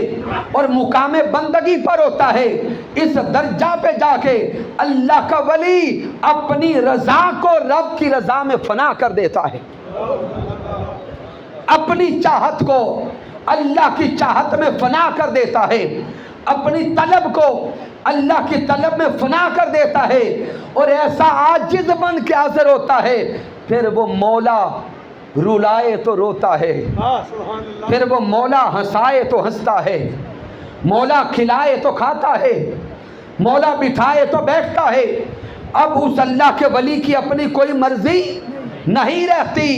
اور مقام بندگی پر ہوتا ہے، اس درجہ پہ جا کے اللہ کا ولی اپنی رضا کو رب کی رضا میں فنا کر دیتا ہے، اپنی چاہت کو اللہ کی چاہت میں فنا کر دیتا ہے، اپنی طلب کو اللہ کی طلب میں فنا کر دیتا ہے، اور ایسا عاجز بن کے حاضر ہوتا ہے۔ پھر وہ مولا رلائے تو روتا ہے، پھر وہ مولا ہنسائے تو ہنستا ہے، مولا کھلائے تو کھاتا ہے، مولا بٹھائے تو بیٹھتا ہے۔ اب اس اللہ کے ولی کی اپنی کوئی مرضی نہیں رہتی،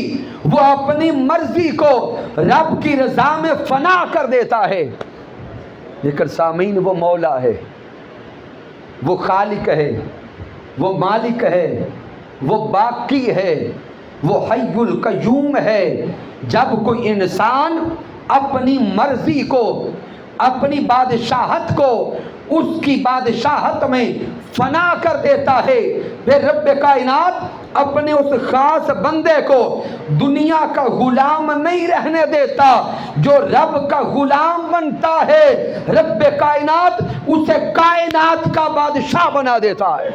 وہ اپنی مرضی کو رب کی رضا میں فنا کر دیتا ہے۔ لیکن سامعین وہ مولا ہے، وہ خالق ہے، وہ مالک ہے، وہ باقی ہے، وہ حی القیوم ہے۔ جب کوئی انسان اپنی مرضی کو، اپنی بادشاہت کو اس کی بادشاہت میں فنا کر دیتا ہے، پھر رب کائنات اپنے اس خاص بندے کو دنیا کا غلام نہیں رہنے دیتا، جو رب کا غلام بنتا ہے رب کائنات اسے کائنات کا بادشاہ بنا دیتا ہے۔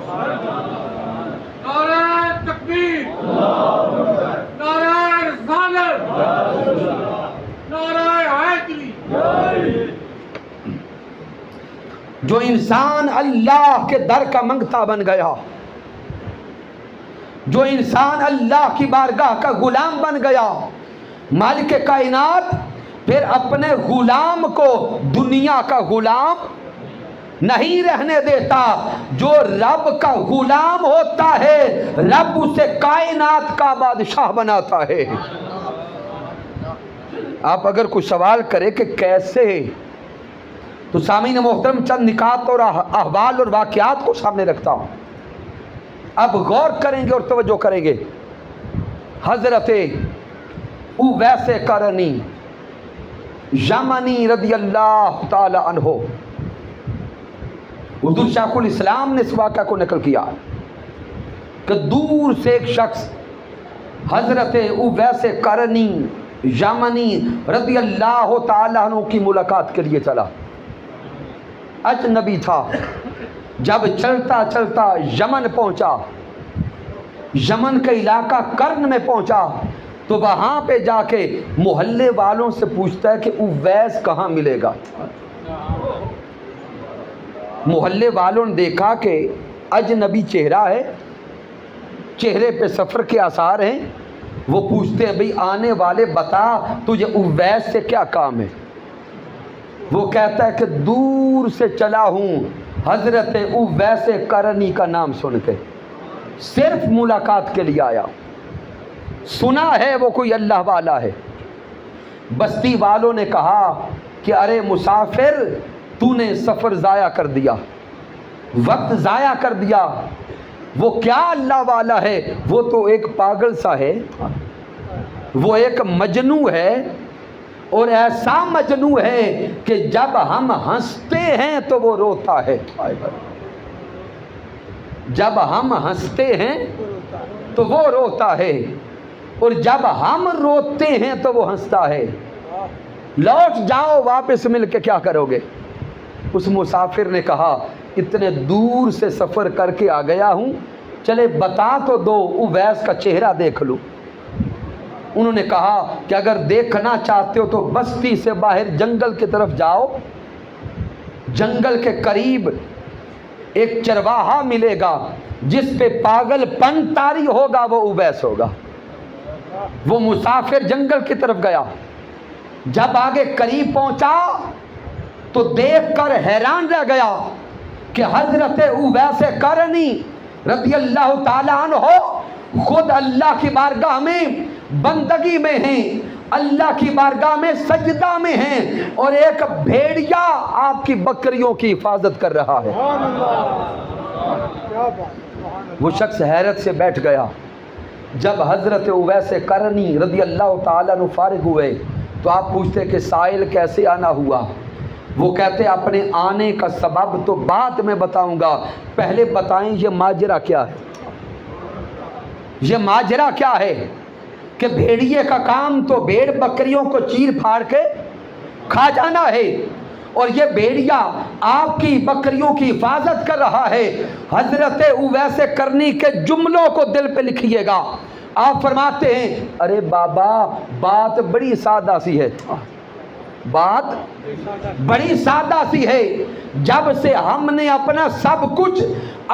نعرہ تکبیر، نعرہ رسالت، نعرہ حیدری۔ جو انسان اللہ کے در کا منگتا بن گیا، جو انسان اللہ کی بارگاہ کا غلام بن گیا، مالک کائنات پھر اپنے غلام کو دنیا کا غلام نہیں رہنے دیتا۔ جو رب کا غلام ہوتا ہے رب اسے کائنات کا بادشاہ بناتا ہے۔ آپ اگر کوئی سوال کرے کہ کیسے، تو سامعین محترم چند نکات اور احوال اور واقعات کو سامنے رکھتا ہوں، اب غور کریں گے اور توجہ کریں گے۔ حضرت اویس قرنی یمنی رضی اللہ تعالی عنہ، حضور شیخ الاسلام نے اس واقعہ کو نقل کیا کہ دور سے ایک شخص حضرت اویس قرنی یمنی رضی اللہ تعالی عنہ کی ملاقات کے لیے چلا۔ اجنبی تھا، جب چلتا چلتا یمن پہنچا، یمن کا علاقہ کرن میں پہنچا، تو وہاں پہ جا کے محلے والوں سے پوچھتا ہے کہ اویس کہاں ملے گا۔ محلے والوں نے دیکھا کہ اجنبی چہرہ ہے، چہرے پہ سفر کے آثار ہیں، وہ پوچھتے ہیں بھئی آنے والے بتا تجھے اویس سے کیا کام ہے۔ وہ کہتا ہے کہ دور سے چلا ہوں حضرت اویس قرنی کا نام سن کے، صرف ملاقات کے لیے آیا، سنا ہے وہ کوئی اللہ والا ہے۔ بستی والوں نے کہا کہ ارے مسافر، تو نے سفر ضائع کر دیا، وقت ضائع کر دیا، وہ کیا اللہ والا ہے؟ وہ تو ایک پاگل سا ہے، وہ ایک مجنوں ہے، اور ایسا مجنوں ہے کہ جب ہم ہنستے ہیں تو وہ روتا ہے، جب ہم ہنستے ہیں تو وہ روتا ہے، اور جب ہم روتے ہیں تو وہ ہنستا ہے۔ لوٹ جاؤ، واپس مل کے کیا کرو گے؟ اس مسافر نے کہا اتنے دور سے سفر کر کے آ گیا ہوں، چلے بتا تو دو، اویس کا چہرہ دیکھ لوں۔ انہوں نے کہا کہ اگر دیکھنا چاہتے ہو تو بستی سے باہر جنگل کی طرف جاؤ، جنگل کے قریب ایک چرواہا ملے گا جس پہ پاگل پن طاری ہوگا، وہ اویس ہوگا۔ وہ مسافر جنگل کی طرف گیا، جب آگے قریب پہنچا تو دیکھ کر حیران رہ گیا کہ حضرت اویس قرنی رضی اللہ تعالی عنہ خود اللہ کی بارگاہ میں بندگی میں ہیں، اللہ کی بارگاہ میں سجدہ میں ہیں، اور ایک بھیڑیا آپ کی بکریوں کی حفاظت کر رہا ہے۔ وہ شخص حیرت سے بیٹھ گیا۔ جب حضرت اویس قرنی رضی اللہ تعالیٰ عنہ فارغ ہوئے تو آپ پوچھتے کہ سائل کیسے آنا ہوا؟ وہ کہتے اپنے آنے کا سبب تو بعد میں بتاؤں گا، پہلے بتائیں یہ ماجرا کیا ہے؟ یہ ماجرا کیا ہے کہ بھیڑیے کا کام تو بھیڑ بکریوں کو چیر پھاڑ کے کھا جانا ہے، اور یہ بھیڑیا آپ کی بکریوں کی حفاظت کر رہا ہے۔ حضرت اویس قرنی کے جملوں کو دل پہ لکھیے گا۔ آپ فرماتے ہیں ارے بابا بات بڑی سادہ سی ہے، بات بڑی سادہ سی ہے، جب سے ہم نے اپنا سب کچھ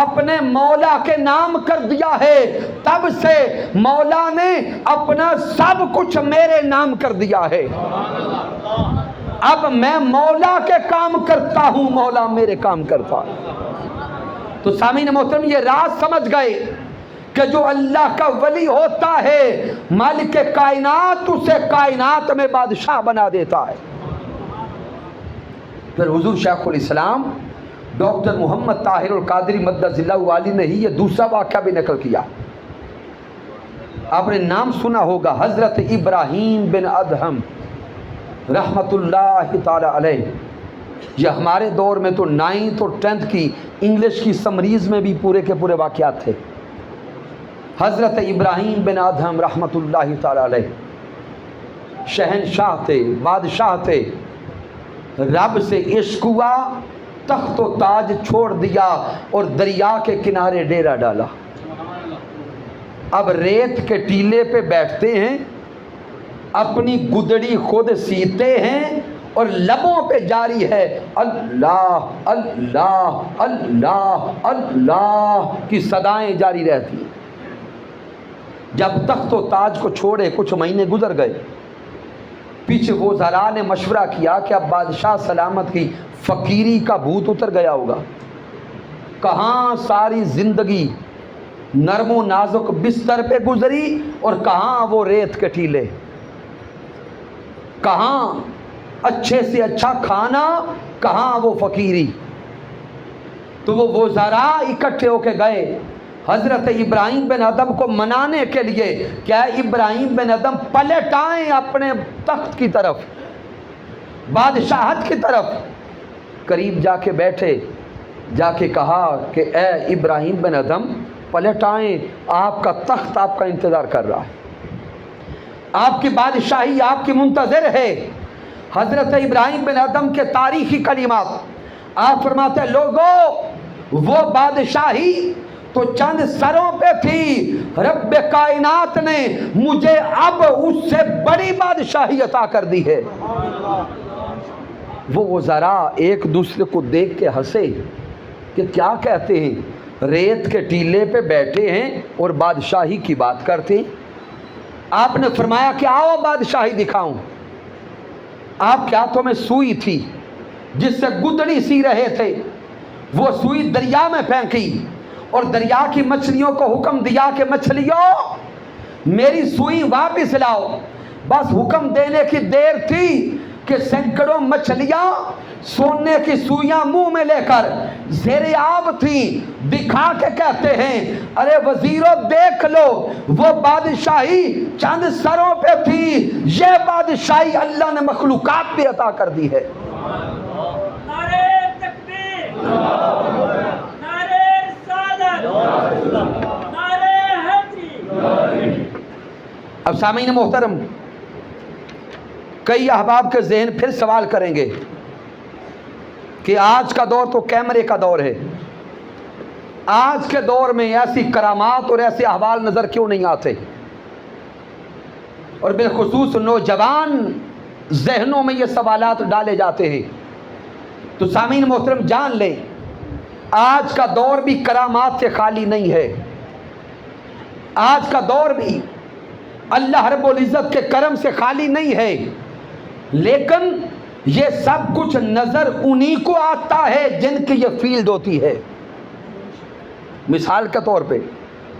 اپنے مولا کے نام کر دیا ہے تب سے مولا نے اپنا سب کچھ میرے نام کر دیا ہے۔ اب میں مولا کے کام کرتا ہوں، مولا میرے کام کرتا ہے۔ تو سامعین محترم یہ راز سمجھ گئے کہ جو اللہ کا ولی ہوتا ہے مالک کائنات اسے کائنات میں بادشاہ بنا دیتا ہے۔ پھر حضور شیخ الاسلام ڈاکٹر محمد طاہر القادری مدد اللہ علی نے ہی یہ دوسرا واقعہ بھی نقل کیا۔ آپ نے نام سنا ہوگا حضرت ابراہیم بن ادہم رحمت اللہ تعالی علیہ، یہ ہمارے دور میں تو 9th اور 10th کی انگلش کی سمریز میں بھی پورے کے پورے واقعات تھے. حضرت ابراہیم بن ادہم رحمۃ اللہ تعالی علیہ شہنشاہ تھے، بادشاہ تھے. رب سے عشق ہوا، تخت و تاج چھوڑ دیا اور دریا کے کنارے ڈیرا ڈالا. اب ریت کے ٹیلے پہ بیٹھتے ہیں، اپنی گدڑی خود سیتے ہیں اور لبوں پہ جاری ہے اللہ اللہ اللہ اللہ کی صدائیں جاری رہتی ہیں. جب تخت و تاج کو چھوڑے کچھ مہینے گزر گئے، پیچھے وزراء نے مشورہ کیا کہ اب بادشاہ سلامت کی فقیری کا بھوت اتر گیا ہوگا. کہاں ساری زندگی نرم و نازک بستر پہ گزری اور کہاں وہ ریت کے ٹیلے، کہاں اچھے سے اچھا کھانا، کہاں وہ فقیری. تو وہ وزراء اکٹھے ہو کے گئے حضرت ابراہیم بن ادہم کو منانے کے لیے. کیا ابراہیم بن ادہم پلٹ آئیں اپنے تخت کی طرف، بادشاہت کی طرف. قریب جا کے بیٹھے، جا کے کہا کہ اے ابراہیم بن ادہم پلٹ آئیں، آپ کا تخت آپ کا انتظار کر رہا ہے، آپ کی بادشاہی آپ کی منتظر ہے. حضرت ابراہیم بن ادہم کے تاریخی کلمات، آپ فرماتے ہیں لوگو وہ بادشاہی تو چند سروں پہ تھی، رب کائنات نے مجھے اب اس سے بڑی بادشاہی عطا کر دی ہے. وہ وزراء ایک دوسرے کو دیکھ کے ہنسے کہ کیا کہتے ہیں، ریت کے ٹیلے پہ بیٹھے ہیں اور بادشاہی کی بات کرتے ہیں. آپ نے فرمایا کہ آؤ بادشاہی دکھاؤں. آپ کے ہاتھوں میں سوئی تھی جس سے گدڑی سی رہے تھے، وہ سوئی دریا میں پھینکی اور دریا کی مچھلیوں کو حکم دیا کہ مچھلیوں میری سوئی واپس لاؤ. بس حکم دینے کی دیر تھی کہ سینکڑوں مچھلیاں سونے کی سوئیاں منہ میں لے کر زیر آب تھیں. دکھا کے کہتے ہیں ارے وزیرو دیکھ لو، وہ بادشاہی چند سروں پہ تھی، یہ بادشاہی اللہ نے مخلوقات پہ عطا کر دی ہے. نعرہ تکبیر، نعرہ رسالت، نعرہ حیدری. اب سامعین محترم، کئی احباب کے ذہن پھر سوال کریں گے کہ آج کا دور تو کیمرے کا دور ہے، آج کے دور میں ایسی کرامات اور ایسے احوال نظر کیوں نہیں آتے؟ اور بالخصوص نوجوان ذہنوں میں یہ سوالات ڈالے جاتے ہیں. تو سامعین محترم جان لیں، آج کا دور بھی کرامات سے خالی نہیں ہے. آج کا دور بھی اللہ رب العزت کے کرم سے خالی نہیں ہے، لیکن یہ سب کچھ نظر انہی کو آتا ہے جن کی یہ فیلڈ ہوتی ہے. مثال کے طور پہ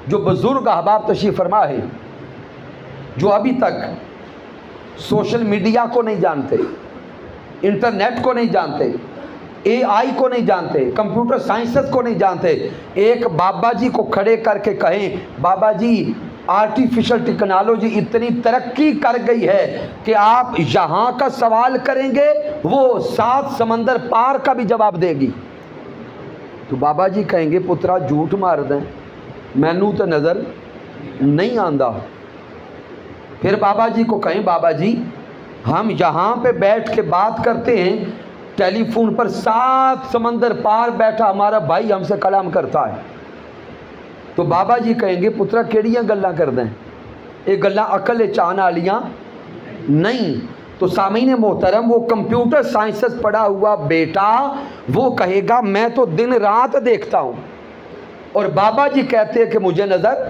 جو بزرگ احباب تشریف فرما ہے، جو ابھی تک سوشل میڈیا کو نہیں جانتے، انٹرنیٹ کو نہیں جانتے، اے آئی کو نہیں جانتے، کمپیوٹر سائنسز کو نہیں جانتے، ایک بابا جی کو کھڑے کر کے کہیں بابا جی آرٹیفیشل ٹیکنالوجی اتنی ترقی کر گئی ہے کہ آپ یہاں کا سوال کریں گے وہ 7 سمندر پار کا بھی جواب دے گی. تو بابا جی کہیں گے پترا جھوٹ مار دیں، مینو تو نظر نہیں آندا. پھر بابا جی کو کہیں بابا جی ہم یہاں پہ بیٹھ کے بات کرتے ہیں، ٹیلی فون پر 7 سمندر پار بیٹھا ہمارا بھائی ہم سے کلام کرتا ہے. تو بابا جی کہیں گے پترا کیڑیاں گلاں کر دیں، یہ گلاں عقل چاہنے والیاں نہیں. تو سامعین محترم، وہ کمپیوٹر سائنسز پڑھا ہوا بیٹا وہ کہے گا میں تو دن رات دیکھتا ہوں، اور بابا جی کہتے ہیں کہ مجھے نظر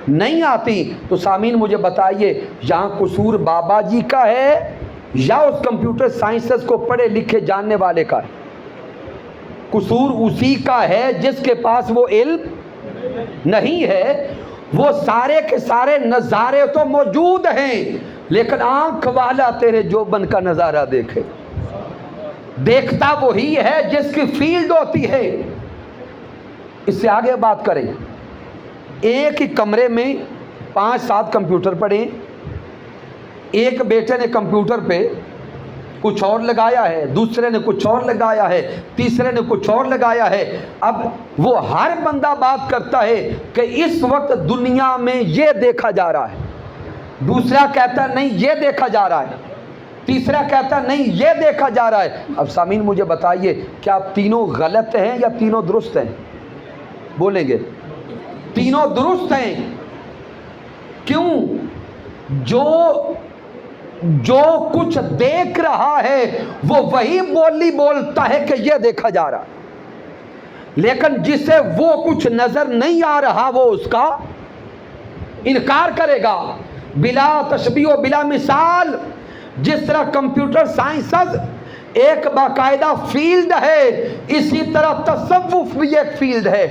نہیں آتی. تو سامعین مجھے بتائیے یہاں قصور بابا جی کا ہے یا اس کمپیوٹر سائنسز کو پڑھے لکھے جاننے والے کا ہے؟ قصور اسی کا ہے جس کے پاس وہ علم نہیں ہے. وہ سارے کے سارے نظارے تو موجود ہیں، لیکن آنکھ والا تیرے جوبن کا نظارہ دیکھے. دیکھتا وہی ہے جس کی فیلڈ ہوتی ہے. اس سے آگے بات کریں، ایک ہی کمرے میں 5-7 کمپیوٹر پڑے، ایک بیٹے نے کمپیوٹر پہ کچھ اور لگایا ہے، دوسرے نے کچھ اور لگایا ہے، تیسرے نے کچھ اور لگایا ہے۔ اب وہ ہر بندہ بات کرتا ہے کہ اس وقت دنیا میں یہ دیکھا جا رہا ہے، دوسرا کہتا ہے نہیں یہ دیکھا جا رہا ہے، تیسرا کہتا ہے نہیں یہ دیکھا جا رہا ہے۔ اب سامعین مجھے بتائیے کیا تینوں غلط ہیں یا تینوں درست ہیں؟ بولیں گے تینوں درست ہیں۔ کیوں؟ جو کچھ دیکھ رہا ہے وہ وہی بولی بولتا ہے کہ یہ دیکھا جا رہا ہے، لیکن جسے وہ کچھ نظر نہیں آ رہا وہ اس کا انکار کرے گا۔ بلا تشبیہ و بلا مثال، جس طرح کمپیوٹر سائنسز ایک باقاعدہ فیلڈ ہے، اسی طرح تصوف بھی ایک فیلڈ ہے،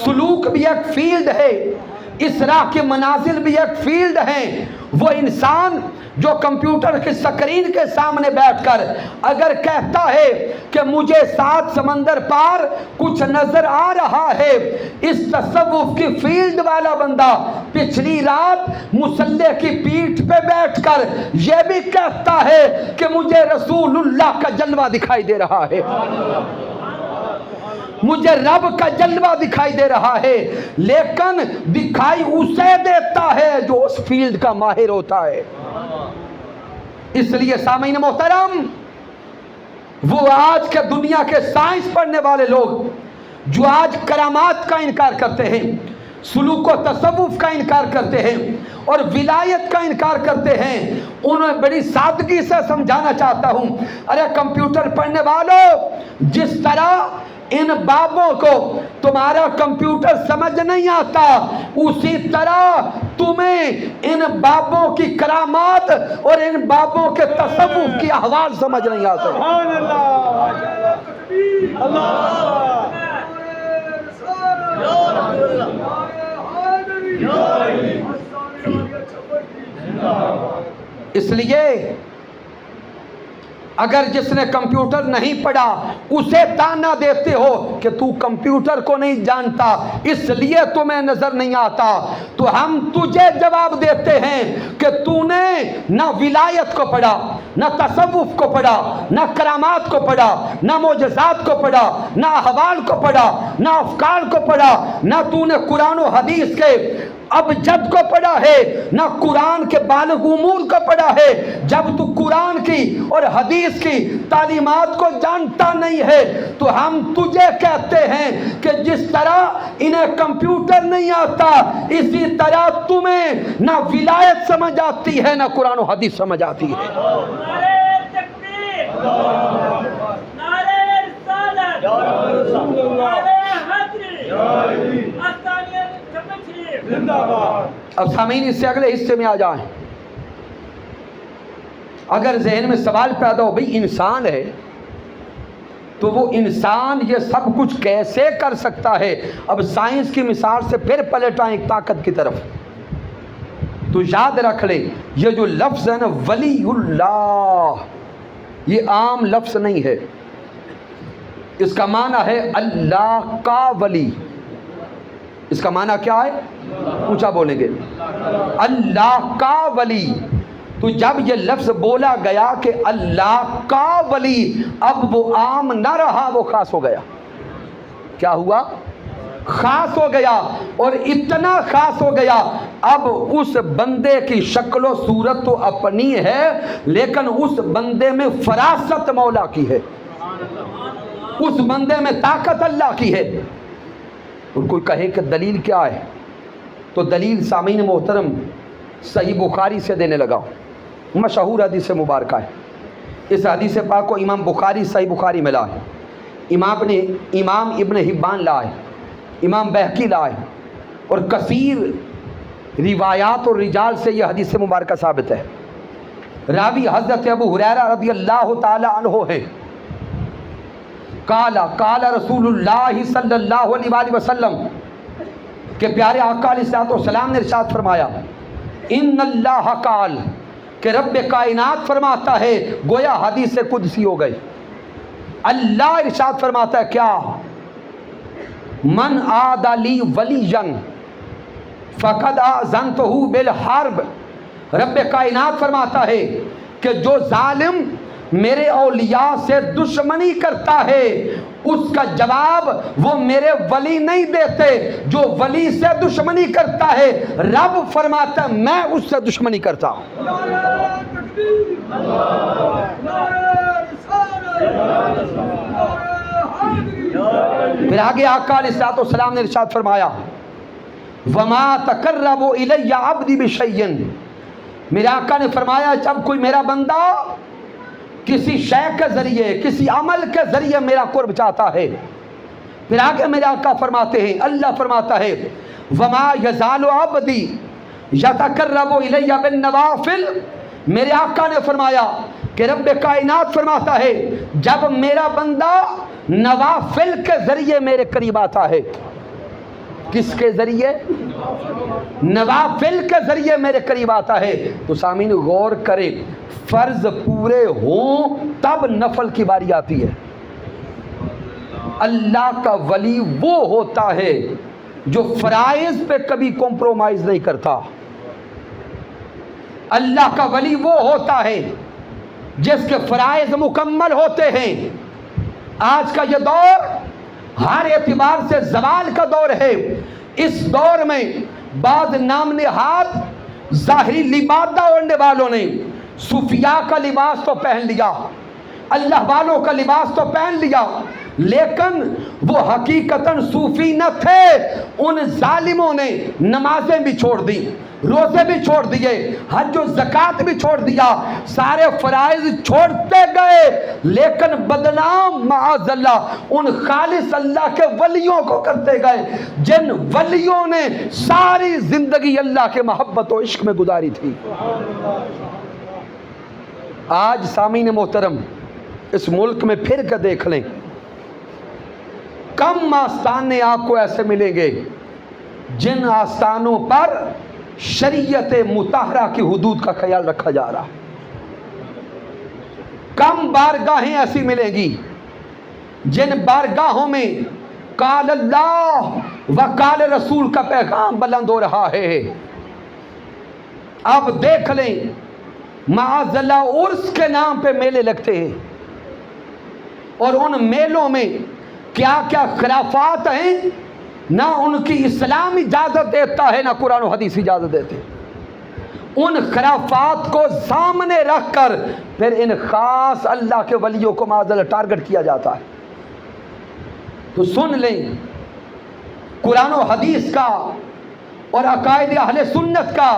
سلوک بھی ایک فیلڈ ہے، اس راہ کے منازل بھی ایک فیلڈ ہیں۔ وہ انسان جو کمپیوٹر کی سکرین کے سامنے بیٹھ کر اگر کہتا ہے کہ مجھے 7 سمندر پار کچھ نظر آ رہا ہے، اس تصوف کی فیلڈ والا بندہ پچھلی رات مصلی کی پیٹھ پہ بیٹھ کر یہ بھی کہتا ہے کہ مجھے رسول اللہ کا جلوہ دکھائی دے رہا ہے، مجھے رب کا جلوہ دکھائی دے رہا ہے، لیکن دکھائی اسے دیتا ہے جو اس فیلڈ کا ماہر ہوتا ہے۔ اس لیے سامعین محترم، وہ آج کے دنیا کے سائنس پڑھنے والے لوگ جو آج کرامات کا انکار کرتے ہیں، سلوک و تصوف کا انکار کرتے ہیں اور ولایت کا انکار کرتے ہیں، انہیں بڑی سادگی سے سمجھانا چاہتا ہوں، ارے کمپیوٹر پڑھنے والوں، جس طرح ان بابوں کو تمہارا کمپیوٹر سمجھ نہیں آتا، اسی طرح تمہیں ان بابوں کی کرامات اور ان بابوں کے تصوف کی احوال سمجھ نہیں آتے۔ اس لیے اگر جس نے کمپیوٹر نہیں پڑھا اسے تانا دیتے ہو کہ تو کمپیوٹر کو نہیں جانتا اس لیے تمہیں نظر نہیں آتا، تو ہم تجھے جواب دیتے ہیں کہ تو نے نہ ولایت کو پڑھا، نہ تصوف کو پڑھا، نہ کرامات کو پڑھا، نہ معجزات کو پڑھا، نہ احوال کو پڑھا، نہ افکار کو پڑھا، نہ تو نے قرآن و حدیث کے ابجد کو پڑھا ہے، نہ قرآن کے بالغ امور کو پڑھا ہے۔ جب تو قرآن کی اور حدیث کی تعلیمات کو جانتا نہیں ہے تو ہم تجھے کہتے ہیں کہ جس طرح انہیں کمپیوٹر نہیں آتا اسی طرح تمہیں نہ ولایت سمجھ آتی ہے نہ قرآن و حدیث سمجھ آتی ہے۔ نعرہ تکبیر، نعرہ رسالت، نعرہ حیدری، آستانیہ تشریف۔ اب سامعین اس سے اگلے حصے میں آ جائیں۔ اگر ذہن میں سوال پیدا ہو بھئی انسان ہے تو وہ انسان یہ سب کچھ کیسے کر سکتا ہے؟ اب سائنس کی مثال سے پھر پلٹ آئیں ایک طاقت کی طرف، تو یاد رکھ لیں یہ جو لفظ ہے نا ولی اللہ، یہ عام لفظ نہیں ہے، اس کا معنی ہے اللہ کا ولی۔ اس کا معنی کیا ہے؟ اونچا بولیں گے، اللہ کا ولی۔ تو جب یہ لفظ بولا گیا کہ اللہ کا ولی، اب وہ عام نہ رہا، وہ خاص ہو گیا۔ کیا ہوا؟ خاص ہو گیا، اور اتنا خاص ہو گیا اب اس بندے کی شکل و صورت تو اپنی ہے لیکن اس بندے میں فراست مولا کی ہے، اس بندے میں طاقت اللہ کی ہے۔ اور کوئی کہے کہ دلیل کیا ہے؟ تو دلیل سامعین محترم صحیح بخاری سے دینے لگا، مشہور حدیث مبارکہ ہے۔ اس حدیث پاک کو امام بخاری صحیح بخاری میں لائے، امام ابن حبان لائے، امام بہقی لائے، اور کثیر روایات اور رجال سے یہ حدیث مبارکہ ثابت ہے۔ راوی حضرت ابو ہریرہ رضی اللہ تعالی عنہ ہے، قال رسول اللہ صلی اللہ علیہ وآلہ وسلم کہ پیارے آقا علیہ الصلوۃ والسلام نے ارشاد فرمایا، ان اللہ قال، کہ رب کائنات فرماتا ہے، گویا حدیث قدسی ہو گئی۔ اللہ ارشاد فرماتا ہے کیا؟ من عاد لی ولیا فقد آذنتہ بالحرب۔ رب کائنات فرماتا ہے کہ جو ظالم میرے اولیاء سے دشمنی کرتا ہے، اس کا جواب وہ میرے ولی نہیں دیتے۔ جو ولی سے دشمنی کرتا ہے رب فرماتا ہے میں اس سے دشمنی کرتا ہوں۔ پھر آگے آقا علیہ الصلوۃ والسلام نے ارشاد فرمایا وَمَا تَقَرَّبُ إِلَيَّ عَبْدِي بِشَيْءٍ، میرے آقا نے فرمایا جب کوئی میرا بندہ کسی شے کے ذریعے، کسی عمل کے ذریعے میرا قرب چاہتا ہے، پھر آگے میرے آقا فرماتے ہیں، اللہ فرماتا ہے وَمَا يَزَالُ عَبْدِي يَتَقَرَّبُ إِلَيَّ بِالنَّوَافِلِ، میرے آقا نے فرمایا کہ رب کائنات فرماتا ہے جب میرا بندہ نوافل کے ذریعے میرے قریب آتا ہے، کس کے ذریعے؟ نوافل کے ذریعے میرے قریب آتا ہے، تو سامعین غور کریں، فرض پورے ہوں تب نفل کی باری آتی ہے۔ اللہ کا ولی وہ ہوتا ہے جو فرائض پہ کبھی کمپرومائز نہیں کرتا۔ اللہ کا ولی وہ ہوتا ہے جس کے فرائض مکمل ہوتے ہیں۔ آج کا یہ دور ہر اعتبار سے زوال کا دور ہے۔ اس دور میں بعض نام نہاد ظاہری لبادہ اوڑھنے والوں نے صوفیاء کا لباس تو پہن لیا، اللہ والوں کا لباس تو پہن لیا، لیکن وہ حقیقتاً صوفی نہ تھے۔ ان ظالموں نے نمازیں بھی چھوڑ دی، روزے بھی چھوڑ دیے، حج و زکوٰۃ بھی چھوڑ دیا، سارے فرائض چھوڑتے گئے، لیکن بدنام معاذ اللہ ان خالص اللہ کے ولیوں کو کرتے گئے جن ولیوں نے ساری زندگی اللہ کے محبت و عشق میں گزاری تھی۔ آج سامعین محترم اس ملک میں پھر کے دیکھ لیں، کم آستانے آپ کو ایسے ملیں گے جن آستانوں پر شریعت مطہرہ کی حدود کا خیال رکھا جا رہا۔ کم بارگاہیں ایسی ملیں گی جن بارگاہوں میں قال اللہ و قال رسول کا پیغام بلند ہو رہا ہے۔ اب دیکھ لیں معاذ اللہ عرس کے نام پہ میلے لگتے ہیں، اور ان میلوں میں کیا کیا خرافات ہیں، نہ ان کی اسلام اجازت دیتا ہے نہ قرآن و حدیث اجازت دیتے۔ ان خرافات کو سامنے رکھ کر پھر ان خاص اللہ کے ولیوں کو معاذ اللہ ٹارگٹ کیا جاتا ہے۔ تو سن لیں، قرآن و حدیث کا اور عقائد اہل سنت کا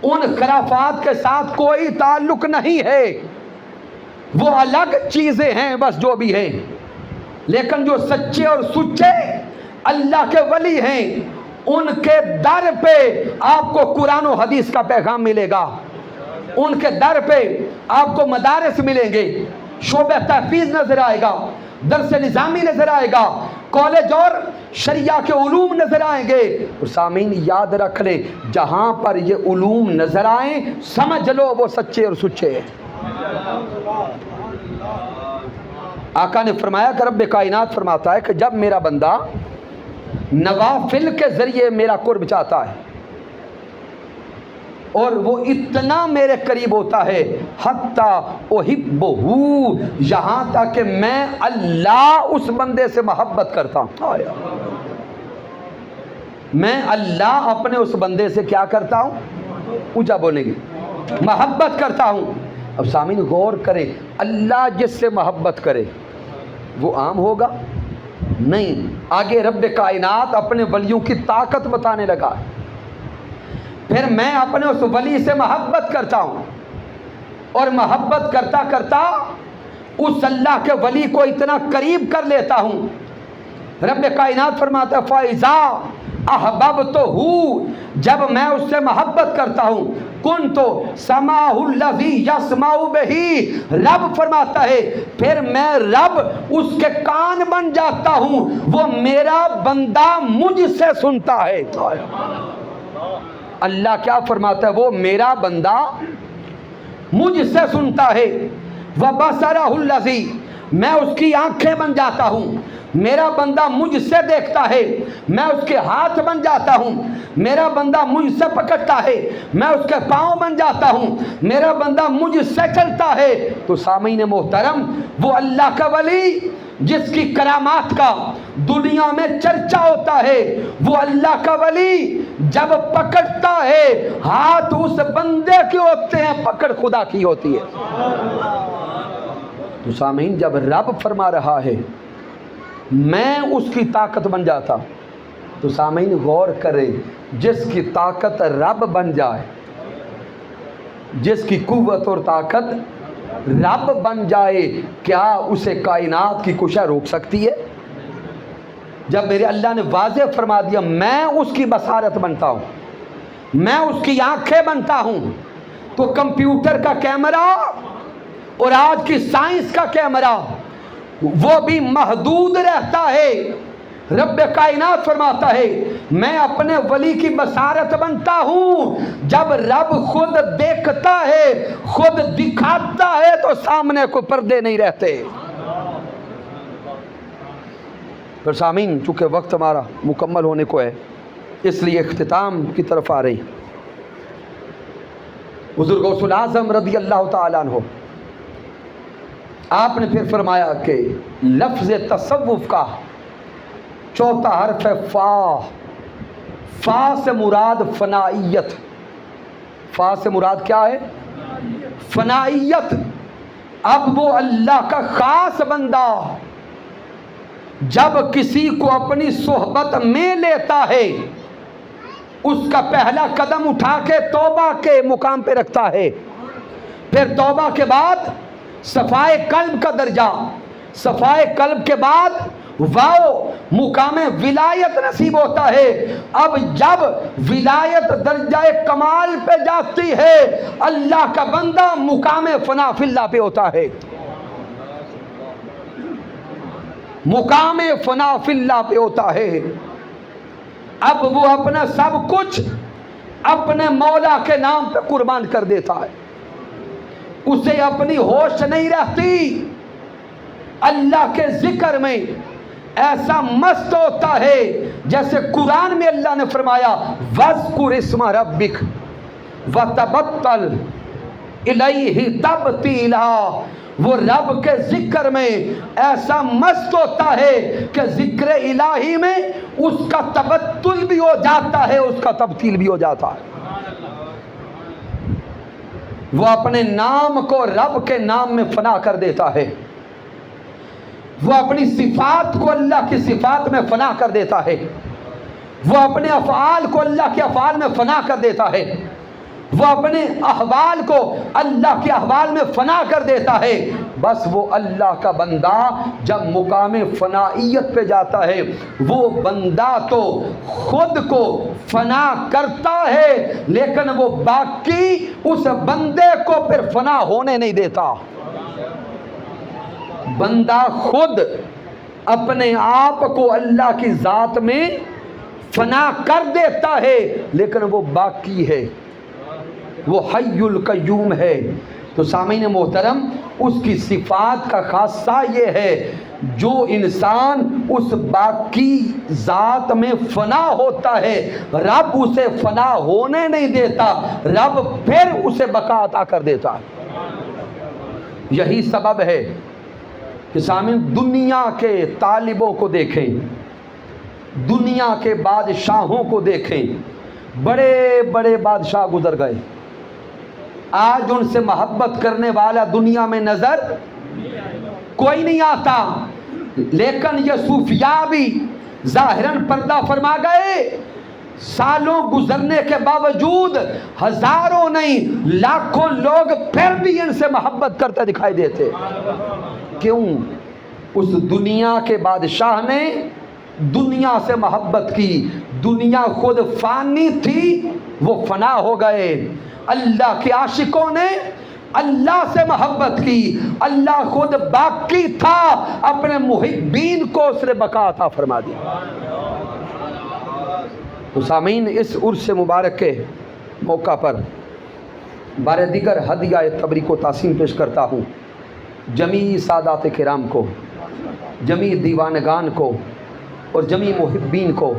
ان خرافات کے ساتھ کوئی تعلق نہیں ہے، وہ الگ چیزیں ہیں بس جو بھی ہیں، لیکن جو سچے اور سچے اللہ کے ولی ہیں ان کے در پہ آپ کو قرآن و حدیث کا پیغام ملے گا، ان کے در پہ آپ کو مدارس ملیں گے، شعبہ تحفیظ نظر آئے گا، درس نظامی نظر آئے گا، کالج اور شریعہ کے علوم نظر آئیں گے۔ اور سامعین یاد رکھ لیں، جہاں پر یہ علوم نظر آئیں سمجھ لو وہ سچے اور سچے ہیں۔ آقا نے فرمایا کہ رب کائنات فرماتا ہے کہ جب میرا بندہ نوافل کے ذریعے میرا قرب چاہتا ہے اور وہ اتنا میرے قریب ہوتا ہے حتیٰ احبہ، یہاں تک کہ میں اللہ اس بندے سے محبت کرتا ہوں۔ میں اللہ اپنے اس بندے سے کیا کرتا ہوں؟ اونچا بولیں گے، محبت کرتا ہوں۔ اب سامعین غور کریں، اللہ جس سے محبت کرے وہ عام ہوگا؟ نہیں۔ آگے رب کائنات اپنے ولیوں کی طاقت بتانے لگا، پھر میں اپنے اس ولی سے محبت کرتا ہوں، اور محبت کرتا کرتا اس اللہ کے ولی کو اتنا قریب کر لیتا ہوں۔ رب کائنات فرماتا ہے فَإِذَا أَحْبَبْتُهُ، جب میں اس سے محبت کرتا ہوں كُنْتُ سَمَعَهُ الَّذِي يَسْمَعُ بِهِ، رب فرماتا ہے پھر میں رب اس کے کان بن جاتا ہوں، وہ میرا بندہ مجھ سے سنتا ہے۔ اللہ کیا فرماتا ہے؟ وہ میرا بندہ مجھ سے سنتا ہے۔ وَبَصَرَهُ الَّذِي، میں اس کی آنکھیں بن جاتا ہوں۔ میرا بندہ مجھ سے دیکھتا ہے میں اس کے ہاتھ بن جاتا ہوں، میرا بندہ مجھ سے پکڑتا ہے میں اس کے پاؤں بن جاتا ہوں، میرا بندہ مجھ سے چلتا ہے۔ تو سامعین محترم، وہ اللہ کا ولی جس کی کرامات کا دنیا میں چرچا ہوتا ہے، وہ اللہ کا ولی جب پکڑتا ہے ہاتھ اس بندے کے ہوتے ہیں، پکڑ خدا کی ہوتی ہے۔ تو سامعین، جب رب فرما رہا ہے میں اس کی طاقت بن جاتا، تو سامعین غور کریں، جس کی طاقت رب بن جائے، جس کی قوت اور طاقت رب بن جائے، کیا اسے کائنات کی کوشش روک سکتی ہے؟ جب میرے اللہ نے واضح فرما دیا میں اس کی بصارت بنتا ہوں، میں اس کی آنکھیں بنتا ہوں، تو کمپیوٹر کا کیمرہ اور آج کی سائنس کا کیمرہ وہ بھی محدود رہتا ہے۔ رب کائنات فرماتا ہے میں اپنے ولی کی بصارت بنتا ہوں۔ جب رب خود دیکھتا ہے، خود دکھاتا ہے، تو سامنے کوئی پردے نہیں رہتے۔ پھر سامعین، چونکہ وقت ہمارا مکمل ہونے کو ہے، اس لیے اختتام کی طرف آ رہی۔ حضور غوث الاعظم رضی اللہ تعالیٰ عنہ، آپ نے پھر فرمایا کہ لفظ تصوف کا چوتھا حرف ہے فا۔ فا سے مراد فنائیت، فا سے مراد کیا ہے؟ فنائیت۔ اب وہ اللہ کا خاص بندہ جب کسی کو اپنی صحبت میں لیتا ہے، اس کا پہلا قدم اٹھا کے توبہ کے مقام پہ رکھتا ہے، پھر توبہ کے بعد صفائے قلب کا درجہ، صفائے قلب کے بعد واؤ مقام ولایت نصیب ہوتا ہے۔ اب جب ولایت درجہ کمال پہ جاتی ہے، اللہ کا بندہ مقام فنا فی اللہ پہ ہوتا ہے، مقام فنا فی اللہ پہ ہوتا ہے۔ اب وہ اپنا سب کچھ اپنے مولا کے نام پہ قربان کر دیتا ہے، اسے اپنی ہوش نہیں رہتی، اللہ کے ذکر میں ایسا مست ہوتا ہے جیسے قرآن میں اللہ نے فرمایا وَاذْكُرِ اسْمَ رَبِّكَ وَتَبَتَّلْ إِلَيْهِ تَبْتِيلًا۔ وہ رب کے ذکر میں ایسا مست ہوتا ہے کہ ذکر الہی میں اس کا تبتل بھی ہو جاتا ہے، اس کا تبتیل بھی ہو جاتا ہے۔ وہ اپنے نام کو رب کے نام میں فنا کر دیتا ہے، وہ اپنی صفات کو اللہ کی صفات میں فنا کر دیتا ہے، وہ اپنے افعال کو اللہ کے افعال میں فنا کر دیتا ہے، وہ اپنے احوال کو اللہ کے احوال میں فنا کر دیتا ہے۔ بس وہ اللہ کا بندہ جب مقام فنائیت پہ جاتا ہے، وہ بندہ تو خود کو فنا کرتا ہے، لیکن وہ باقی اس بندے کو پھر فنا ہونے نہیں دیتا۔ بندہ خود اپنے آپ کو اللہ کی ذات میں فنا کر دیتا ہے، لیکن وہ باقی ہے، وہ حی القیوم ہے۔ تو سامعین محترم، اس کی صفات کا خاصہ یہ ہے جو انسان اس باقی ذات میں فنا ہوتا ہے، رب اسے فنا ہونے نہیں دیتا، رب پھر اسے بقا عطا کر دیتا ہے۔ یہی سبب ہے کہ سامعین دنیا کے طالبوں کو دیکھیں، دنیا کے بادشاہوں کو دیکھیں، بڑے بڑے بادشاہ گزر گئے، آج ان سے محبت کرنے والا دنیا میں نظر کوئی نہیں آتا، لیکن یہ صوفیاء بھی ظاہراً پردہ فرما گئے، سالوں گزرنے کے باوجود ہزاروں نہیں لاکھوں لوگ پھر بھی ان سے محبت کرتے دکھائی دیتے۔ کیوں؟ اس دنیا کے بادشاہ نے دنیا سے محبت کی، دنیا خود فانی تھی، وہ فنا ہو گئے۔ اللہ کے عاشقوں نے اللہ سے محبت کی، اللہ خود باقی تھا، اپنے محبین کو اس نے بقا عطا فرما دی۔ تو سامعین، اس عرس مبارک کے موقع پر بارے دیگر ہدیہ تبریک و تحسین پیش کرتا ہوں جمیع سادات کرام کو، جمی دیوانگان کو اور جمی محبین کو،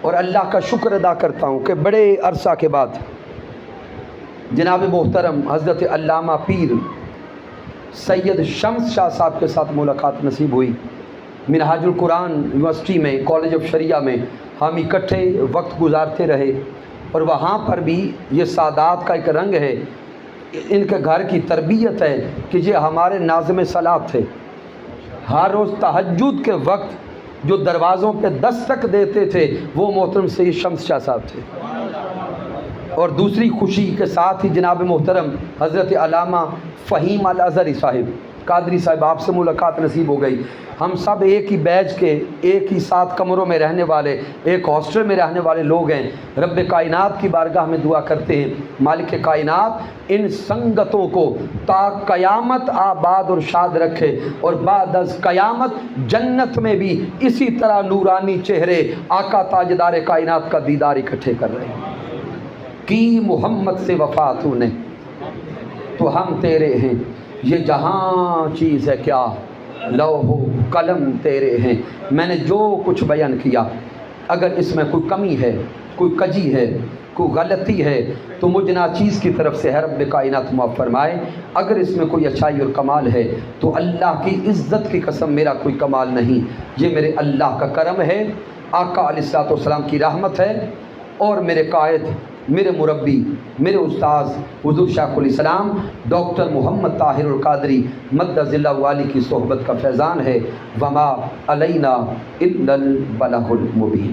اور اللہ کا شکر ادا کرتا ہوں کہ بڑے عرصہ کے بعد جناب محترم حضرت علامہ پیر سید شمس شاہ صاحب کے ساتھ ملاقات نصیب ہوئی۔ منہاج القرآن یونیورسٹی میں، کالج آف شریعہ میں ہم اکٹھے وقت گزارتے رہے، اور وہاں پر بھی یہ سادات کا ایک رنگ ہے، ان کے گھر کی تربیت ہے کہ یہ ہمارے ناظم صلاۃ تھے۔ ہر روز تہجد کے وقت جو دروازوں پہ دستک دیتے تھے وہ محترم سید شمس شاہ صاحب تھے۔ اور دوسری خوشی کے ساتھ ہی جناب محترم حضرت علامہ فہیم الازہری صاحب قادری صاحب، آپ سے ملاقات نصیب ہو گئی۔ ہم سب ایک ہی بیچ کے، ایک ہی 7 کمروں میں رہنے والے، ایک ہاسٹل میں رہنے والے لوگ ہیں۔ رب کائنات کی بارگاہ میں دعا کرتے ہیں مالک کائنات ان سنگتوں کو تا قیامت آباد اور شاد رکھے، اور بعد از قیامت جنت میں بھی اسی طرح نورانی چہرے آقا تاجدار کائنات کا دیدار اکٹھے کر رہے ہیں۔ کی محمد سے وفا تو نے تو ہم تیرے ہیں، یہ جہاں چیز ہے کیا لوح و قلم تیرے ہیں۔ میں نے جو کچھ بیان کیا، اگر اس میں کوئی کمی ہے، کوئی کجی ہے، کوئی غلطی ہے تو مجھ ناچیز کی طرف سے ہے رب کائنات معاف فرمائے۔ اگر اس میں کوئی اچھائی اور کمال ہے تو اللہ کی عزت کی قسم میرا کوئی کمال نہیں، یہ میرے اللہ کا کرم ہے، آقا علیہ الصلوۃ والسلام کی رحمت ہے، اور میرے قائد، میرے مربی، میرے استاذ حضور شیخ الاسلام ڈاکٹر محمد طاہر القادری مد ظلہ والی کی صحبت کا فیضان ہے۔ وما علینا الا البلاغ المبین۔